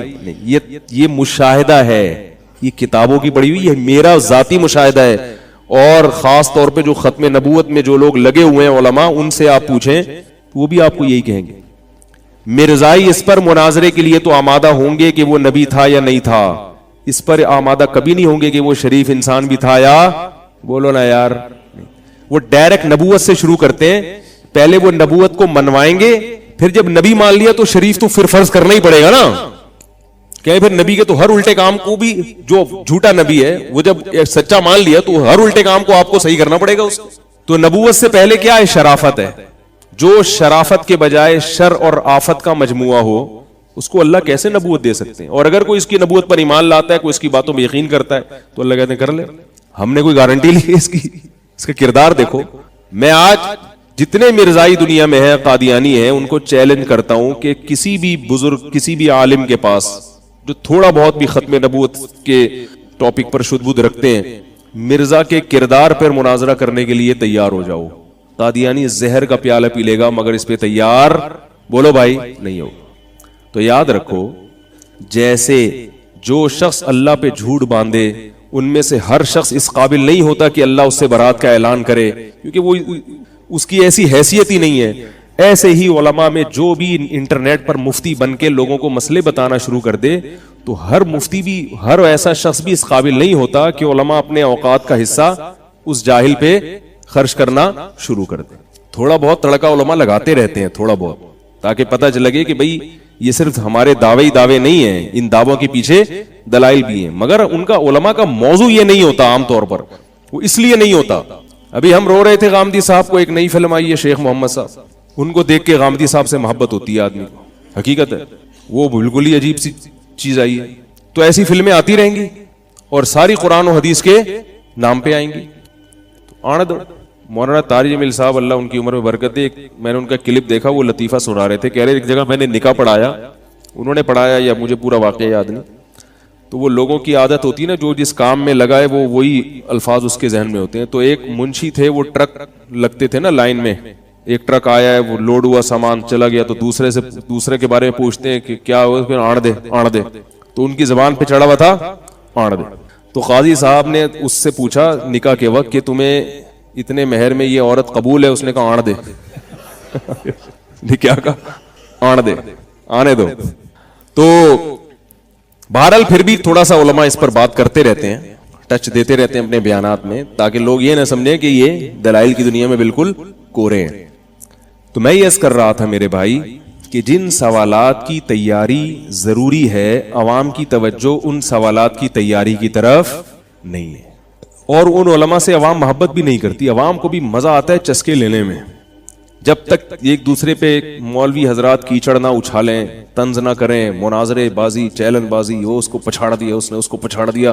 یہ مشاہدہ ہے, یہ کتابوں کی پڑھی ہوئی, یہ میرا ذاتی مشاہدہ ہے. اور خاص طور پہ جو ختم نبوت میں جو لوگ لگے ہوئے ہیں علماء, ان سے آپ پوچھیں وہ بھی آپ کو یہی کہیں گے. مرزائی اس پر مناظرے کے لیے تو آمادہ ہوں گے کہ وہ نبی تھا یا نہیں تھا, اس پر آمادہ کبھی نہیں ہوں گے کہ وہ شریف انسان بھی تھا یا بولو نا یار. وہ ڈائریکٹ نبوت سے شروع کرتے ہیں, پہلے وہ نبوت کو منوائیں گے, پھر جب نبی مان لیا تو شریف تو پھر فرض کرنا ہی پڑے گا نا. کہ پھر نبی کے تو ہر الٹے کام کو بھی, جو جھوٹا نبی ہے وہ جب سچا مان لیا تو ہر الٹے کام کو آپ کو صحیح کرنا پڑے گا. اس تو نبوت سے پہلے کیا ہے؟ شرافت ہے. جو شرافت کے بجائے شر اور آفت کا مجموعہ ہو, اس کو اللہ کیسے نبوت دے سکتے ہیں؟ اور اگر کوئی اس کی نبوت پر ایمان لاتا ہے, کوئی اس کی باتوں میں یقین کرتا ہے, تو اللہ کہتے ہیں کر لے, ہم نے کوئی گارنٹی لی اس کی, اس کا کردار دیکھو. میں آج جتنے مرزائی دنیا میں ہیں, قادیانی ہیں, ان کو چیلنج کرتا ہوں کہ کسی بھی بزرگ, کسی بھی عالم کے پاس جو تھوڑا بہت بھی ختم نبوت کے ٹاپک پر شد بدھ رکھتے ہیں, مرزا کے کردار پر مناظرہ کرنے کے لیے تیار ہو جاؤ. قادیانی زہر کا پیالہ پی لے گا, مگر اس پہ تیار بولو بھائی نہیں ہو. تو یاد رکھو, جیسے جو شخص اللہ پہ جھوٹ باندھے, ان میں سے ہر شخص اس قابل نہیں ہوتا کہ اللہ اس سے برات کا اعلان کرے, کیونکہ وہ اس کی ایسی حیثیت ہی نہیں ہے. ایسے ہی علماء میں جو بھی انٹرنیٹ پر مفتی بن کے لوگوں کو مسئلے بتانا شروع کر دے, تو ہر مفتی بھی, ہر ایسا شخص بھی اس قابل نہیں ہوتا کہ علماء اپنے اوقات کا حصہ اس جاہل پہ خرچ کرنا شروع کر دیں. تھوڑا بہت تڑکا علماء لگاتے رہتے ہیں, تھوڑا بہت, تاکہ پتہ لگے کہ بھئی یہ صرف ہمارے دعوے نہیں ہیں, ان دعووں کے پیچھے دلائل بھی ہیں. مگر ان کا علماء کا موضوع یہ نہیں ہوتا, عام طور پر وہ اس لیے نہیں ہوتا. ابھی ہم رو رہے تھے غامدی صاحب کو, ایک نئی فلم آئی ہے شیخ محمد صاحب, ان کو دیکھ کے غامدی صاحب سے محبت ہوتی ہے آدمی کو, حقیقت ہے. وہ بالکل ہی عجیب سی چیز آئی ہے. تو ایسی فلمیں آتی رہیں گی اور ساری قرآن و حدیث کے نام پہ آئیں گی. آنے دو. مولانا طارق جمیل صاحب اللہ ان کی عمر میں برکت دے, میں نے ان کا کلپ دیکھا, وہ لطیفہ سنا رہے تھے, کہہ رہے ایک جگہ میں نے نکاح پڑھایا, انہوں نے پڑھایا یا مجھے پورا واقعہ یاد نہیں, تو وہ لوگوں کی عادت ہوتی ہے نا, جو جس کام میں لگا ہے وہ وہی الفاظ اس کے ذہن میں ہوتے ہیں. تو ایک منشی تھے, وہ ٹرک لگتے تھے نا لائن میں, ایک ٹرک آیا ہے, وہ لوڈ ہوا سامان چلا گیا, تو دوسرے کے بارے میں پوچھتے ہیں کہ کیا ہوا, پھر آڑ دے. تو ان کی زبان پہ چڑھا ہوا تھا آڑ دے. تو قاضی صاحب نے اس سے پوچھا نکاح کے وقت کہ تمہیں اتنے مہر میں یہ عورت قبول ہے؟ اس نے کہا آڑ دے. کیا کہا؟ آڑ دے, آنے دو. تو بہرحال پھر بھی تھوڑا سا علماء اس پر بات کرتے رہتے ہیں, ٹچ دیتے رہتے ہیں اپنے بیانات میں, تاکہ لوگ یہ نہ سمجھیں کہ یہ دلائل کی دنیا میں بالکل کورے ہیں. تو میں یہ عرض کر رہا تھا میرے بھائی کہ جن سوالات کی تیاری ضروری ہے, عوام کی توجہ ان سوالات کی تیاری کی طرف نہیں ہے. اور ان علماء سے عوام محبت بھی نہیں کرتی. عوام کو بھی مزہ آتا ہے چسکے لینے میں, جب تک ایک دوسرے پہ مولوی حضرات کیچڑ نہ اچھالیں, طنز نہ کریں, مناظرے بازی, چیلن بازی, وہ اس کو پچھاڑ دیا, اس نے اس کو پچھاڑ دیا,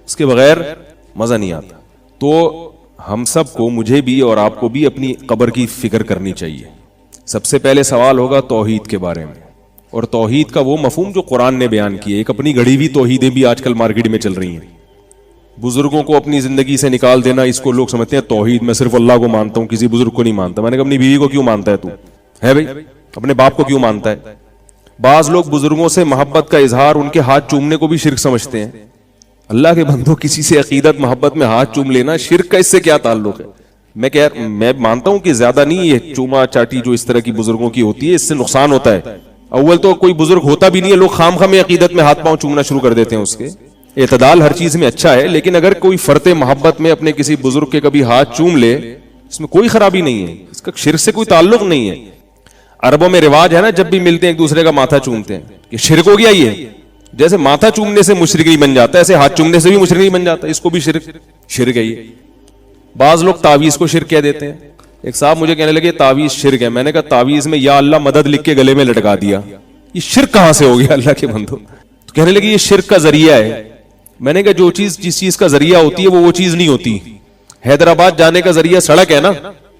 اس کے بغیر مزہ نہیں آتا. تو ہم سب کو, مجھے بھی اور آپ کو بھی اپنی قبر کی فکر کرنی چاہیے. سب سے پہلے سوال ہوگا توحید کے بارے میں, اور توحید کا وہ مفہوم جو قرآن نے بیان کیا. ایک اپنی گھڑی ہوئی توحیدیں بھی آج کل مارکیٹ میں چل رہی ہیں. بزرگوں کو اپنی زندگی سے نکال دینا, اس کو لوگ سمجھتے ہیں توحید, میں صرف اللہ کو مانتا ہوں, کسی بزرگ کو نہیں مانتا. میں نے کہا اپنی بیوی کو کیوں مانتا ہے تو, ہے بھائی, اپنے باپ کو کیوں مانتا ہے؟ بعض لوگ بزرگوں سے محبت کا اظہار ان کے ہاتھ چومنے کو بھی شرک سمجھتے ہیں. اللہ کے بندو, کسی سے عقیدت محبت میں ہاتھ چوم لینا شرک کا اس سے کیا تعلق ہے؟ میں مانتا ہوں کہ زیادہ نہیں یہ چوما چاٹی جو اس طرح کی بزرگوں کی ہوتی ہے, اس سے نقصان ہوتا ہے. اول تو کوئی بزرگ ہوتا بھی نہیں ہے, لوگ خام خام عقیدت میں ہاتھ پاؤں چومنا شروع کر دیتے ہیں. اس کے اعتدال ہر چیز میں اچھا ہے, لیکن اگر کوئی فرط محبت میں اپنے کسی بزرگ کے کبھی ہاتھ چوم لے, اس میں کوئی خرابی نہیں ہے, اس کا شرک سے کوئی تعلق نہیں ہے. عربوں میں رواج ہے نا, جب بھی ملتے ہیں ایک دوسرے کا ماتھا چومتے ہیں, کہ شرک ہو گیا یہ. جیسے ماتھا چومنے سے مشرک نہیں بن جاتا, ایسے ہاتھ چومنے سے بھی مشرک نہیں بن جاتا, اس کو بھی شرک ہے یہ. بعض لوگ تعویذ کو شرک کہہ دیتے ہیں. ایک صاحب مجھے کہنے لگے تعویذ شرک ہے. میں نے کہا تعویذ میں یا اللہ مدد لکھ کے گلے میں لٹکا دیا, یہ شرک کہاں سے ہو گیا اللہ کے بندو؟ تو کہنے لگے یہ شرک کا ذریعہ ہے. میں نے کہا جو چیز جس چیز کا ذریعہ ہوتی ہے وہ چیز نہیں ہوتی. حیدرآباد جانے کا ذریعہ سڑک ہے نا,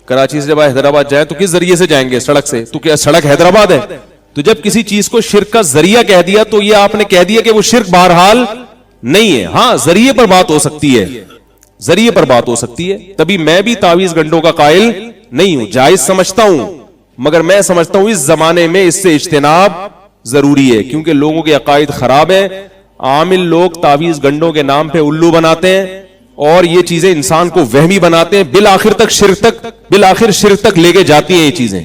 کراچی سے جب حیدرآباد جائیں تو کس ذریعے سے جائیں گے؟ سڑک سے. تو کیا سڑک حیدرآباد ہے؟ تو جب کسی چیز کو شرک کا ذریعہ کہہ دیا تو یہ آپ نے کہہ دیا کہ وہ شرک بہرحال نہیں ہے. ہاں ذریعے پر بات ہو سکتی ہے, ذریعے پر بات ہو سکتی ہے. تبھی میں بھی تعویذ گنڈوں کا قائل نہیں ہوں, جائز سمجھتا ہوں, مگر میں سمجھتا ہوں اس زمانے میں اس سے اجتناب ضروری ہے, کیونکہ لوگوں کے عقائد خراب ہیں. عامل لوگ تعویذ گنڈوں کے نام پہ الو بناتے ہیں اور یہ چیزیں انسان کو وہمی بناتے ہیں, بالآخر شرک تک لے کے جاتی ہیں یہ چیزیں.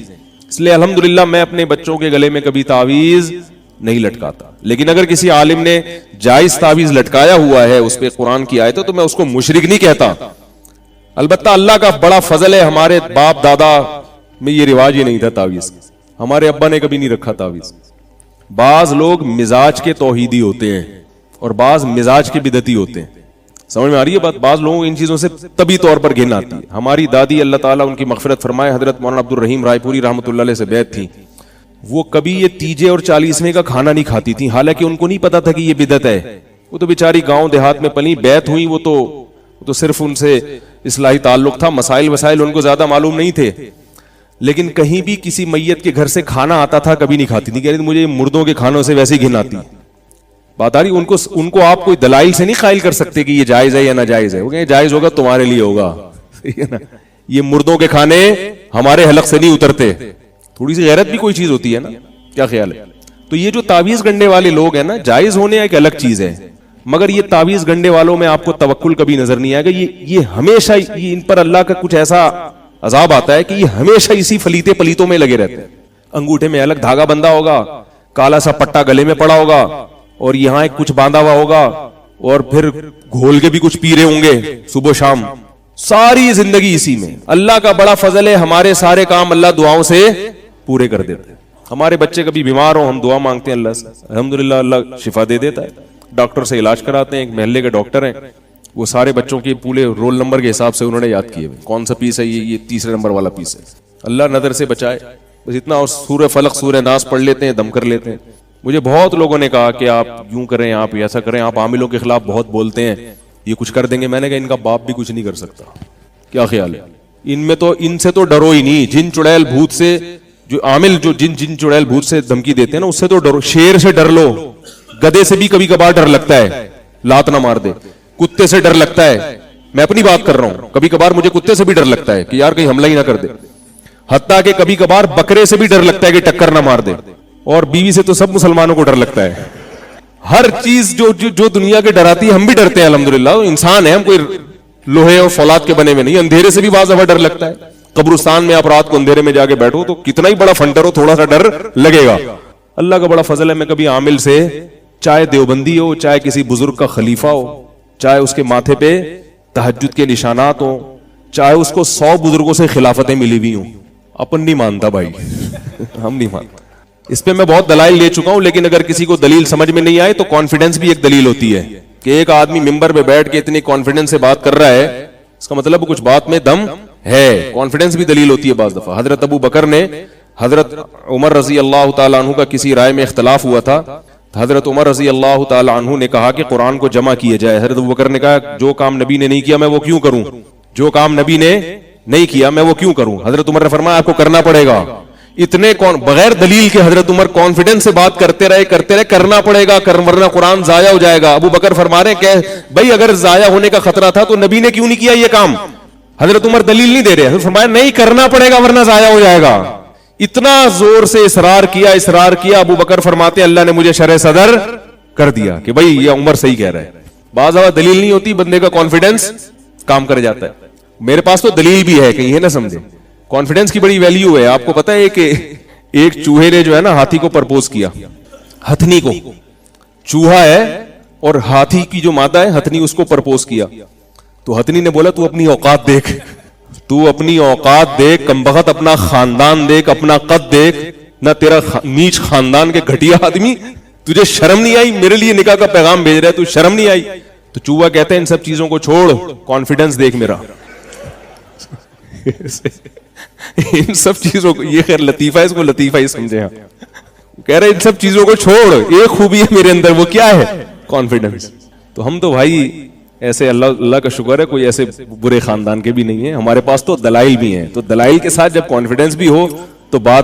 اس لیے الحمدللہ میں اپنے بچوں کے گلے میں کبھی تعویذ نہیں لٹکاتا. لیکن اگر کسی عالم نے جائز تعویذ لٹکایا ہوا ہے, اس پہ قرآن کی آیت ہے, تو میں اس کو مشرک نہیں کہتا. البتہ اللہ کا بڑا فضل ہے, ہمارے باپ دادا میں یہ رواج ہی نہیں تھا تعویذ, ہمارے ابا نے کبھی نہیں رکھا تعویذ. بعض لوگ مزاج کے توحیدی ہوتے ہیں اور بعض مزاج کے بدعتی ہوتے ہیں. سمجھ میں آ رہی ہے بات؟ بعض لوگوں ان چیزوں سے طبی طور پر گھن آتی ہے. ہماری دادی اللہ تعالیٰ ان کی مغفرت فرمائے, حضرت مولانا عبد الرحیم رائے پوری رحمۃ اللہ علیہ سے بیعت تھی. وہ کبھی یہ تیجے اور 40ویں کا کھانا نہیں کھاتی تھی, حالانکہ ان کو نہیں پتا تھا کہ یہ بدعت ہے. وہ تو بیچاری گاؤں دیہات میں پلی, بیعت ہوئی, وہ تو صرف ان سے اصلاحی تعلق تھا, مسائل وسائل ان کو زیادہ معلوم نہیں تھے. لیکن کہیں بھی کسی میت کے گھر سے کھانا آتا تھا, کبھی نہیں کھاتی تھی. کہہ رہی تھی مجھے مردوں کے کھانوں سے ویسے ہی گھن آتی. بات آ رہی, ان کو آپ کوئی دلائل سے نہیں قائل کر سکتے کہ یہ جائز ہے یا ناجائز ہے. وہ کہیں جائز ہوگا تمہارے لیے ہوگا, یہ مردوں کے کھانے ہمارے حلق سے نہیں اترتے. تھوڑی سی غیرت بھی کوئی چیز ہوتی ہے نا, کیا خیال ہے؟ تو یہ جو تعویذ گنڈے والے لوگ ہیں نا, جائز ہونے ایک الگ چیز ہے, مگر یہ تعویذ گنڈے والوں میں آپ کو توکل کبھی نظر نہیں آئے گا. یہ ہمیشہ ان پر اللہ کا کچھ ایسا عذاب آتا ہے کہ یہ ہمیشہ اسی فلیتے پلیتوں میں لگے رہتے ہیں. انگوٹھے میں الگ دھاگا بندھا ہوگا, کالا سا پٹا گلے میں پڑا ہوگا, اور یہاں ایک کچھ باندھا ہوا ہوگا, اور پھر گھول کے بھی کچھ پی رہے ہوں گے صبح شام, ساری زندگی اسی میں. اللہ کا بڑا فضل ہے, ہمارے سارے کام اللہ دعاؤں سے پورے کر دیتے ہیں. ہمارے بچے کبھی بیمار ہوں, ہم دعا مانگتے ہیں اللہ سے, الحمدللہ اللہ شفا دے دیتا ہے. ڈاکٹر سے علاج کراتے ہیں, ایک محلے کے ڈاکٹر ہیں, وہ سارے بچوں کے پورے رول نمبر کے حساب سے انہوں نے یاد کیے, کون سا پیس ہے یہ 3 نمبر والا پیس ہے. اللہ نظر سے بچائے بس اتنا. اور سورہ فلق سورہ ناس پڑھ لیتے ہیں, دم کر لیتے ہیں. مجھے بہت لوگوں نے کہا کہ آپ یوں کریں, آپ ایسا کریں, آپ عاملوں کے خلاف بہت بولتے ہیں, یہ کچھ کر دیں گے. میں نے کہا ان کا باپ بھی کچھ نہیں کر سکتا. کیا خیال ہے؟ ان سے تو ڈرو ہی نہیں. جن چڑیل بھوت سے, جو عامل جو جن چڑیل بھوت سے دھمکی دیتے ہیں نا, اس سے تو ڈرو. شیر سے ڈر لو, گدے سے بھی کبھی کبھار ڈر لگتا ہے, لات نہ مار دے. کتے سے ڈر لگتا ہے, میں اپنی بات کر رہا ہوں, کبھی کبھار مجھے کتے سے بھی ڈر لگتا ہے کہ یار کہیں حملہ ہی نہ کر دے. حتیٰ کہ کبھی کبھار بکرے سے بھی ڈر لگتا ہے کہ ٹکر نہ مار دے. اور بیوی سے تو سب مسلمانوں کو ڈر لگتا ہے. ہر چیز جو دنیا کے ڈراتی ہے ہم بھی ڈرتے ہیں الحمدللہ. انسان ہے, ہم کوئی لوہے اور فولاد کے بنے ہوئے نہیں. اندھیرے سے بھی بعض دفعہ ڈر لگتا ہے. قبرستان میں آپ رات کو اندھیرے میں جا کے بیٹھو تو کتنا ہی بڑا فنٹر ہو, تھوڑا سا ڈر لگے گا. اللہ کا بڑا فضل ہے, میں کبھی عامل سے, چاہے دیوبندی ہو, چاہے کسی بزرگ کا خلیفہ ہو, چاہے اس کے ماتھے پہ تہجد کے نشانات ہوں, چاہے اس کو 100 بزرگوں سے خلافتیں ملی ہوئی ہوں, اپن نہیں مانتا بھائی. ہم نہیں مانتے. اس پہ میں بہت دلائل لے چکا ہوں, لیکن اگر کسی کو دلیل سمجھ میں نہیں آئے تو کانفیڈنس بھی ایک دلیل ہوتی ہے کہ ایک آدمی ممبر پہ بیٹھ کے اتنی کانفیڈنس سے بات کر رہا ہے, اس کا مطلب کچھ بات میں دم ہے. کانفیڈنس بھی دلیل ہوتی ہے بعض دفعہ. حضرت ابو بکر نے حضرت عمر رضی اللہ تعالیٰ عنہ کا کسی رائے میں اختلاف ہوا تھا. حضرت عمر رضی اللہ تعالیٰ عنہ نے کہا کہ قرآن کو جمع کیا جائے. حضرت ابو بکر نے کہا جو کام نبی نے نہیں کیا میں وہ کیوں کروں, جو کام نبی نے نہیں کیا میں وہ کیوں کروں. حضرت عمر نے فرمایا آپ کو کرنا پڑے گا. اتنے بغیر دلیل کے حضرت عمر کانفیڈنس سے بات کرتے رہے کرنا پڑے گا ورنہ قرآن ضائع ہو جائے گا. ابو بکر فرما رہے ہیں کہ بھائی اگر ضائع ہونے کا خطرہ تھا تو نبی نے کیوں نہیں کیا یہ کام. حضرت عمر دلیل نہیں دے رہے, حضرت فرمایا نہیں کرنا پڑے گا ورنہ ضائع ہو جائے گا. اتنا زور سے اصرار کیا. ابو بکر فرماتے ہیں اللہ نے مجھے شرح صدر کر دیا کہ بھائی یہ عمر صحیح کہہ رہا ہے. بعض دفعہ دلیل نہیں ہوتی, بندے کا کانفیڈنس کام کر جاتا ہے. میرے پاس تو دلیل بھی ہے, کہیں یہ نہ سمجھے. کانفیڈنس کی بڑی ویلیو ہے. آپ کو پتا ہے کہ ایک چوہے نے جو ہے نا ہاتھی کو پرپوز کیا, ہتھنی کو. چوہا ہے اور ہاتھی کی جو مادہ ہے ہتھنی, اس کو پرپوز کیا. تو ہتھنی نے بولا تو اپنی اوقات دیکھ, تو اپنی اوقات دیکھ, کمبخت اپنا خاندان دیکھ, اپنا قد دیکھ, نہ تیرا نیچ خاندان کے گھٹیا آدمی, تجھے شرم نہیں آئی, میرے لیے نکاح کا پیغام بھیج رہا ہے, تو شرم نہیں آئی. تو چوہا کہتے ہیں ان سب چیزوں کو چھوڑ, کانفیڈنس دیکھ میرا. ان سب چیزوں کو, یہ خیر لطیفہ ہے, اس کو لطیفہ ہی سمجھے. کہہ رہے ان سب چیزوں کو چھوڑ, ایک خوبی ہے میرے اندر, وہ کیا ہے, کانفیڈنس. تو ہم تو بھائی ایسے اللہ کا شکر ہے کوئی ایسے برے خاندان کے بھی نہیں ہیں, ہمارے پاس تو دلائل بھی ہیں. تو دلائل کے ساتھ جب کانفیڈنس بھی ہو تو بات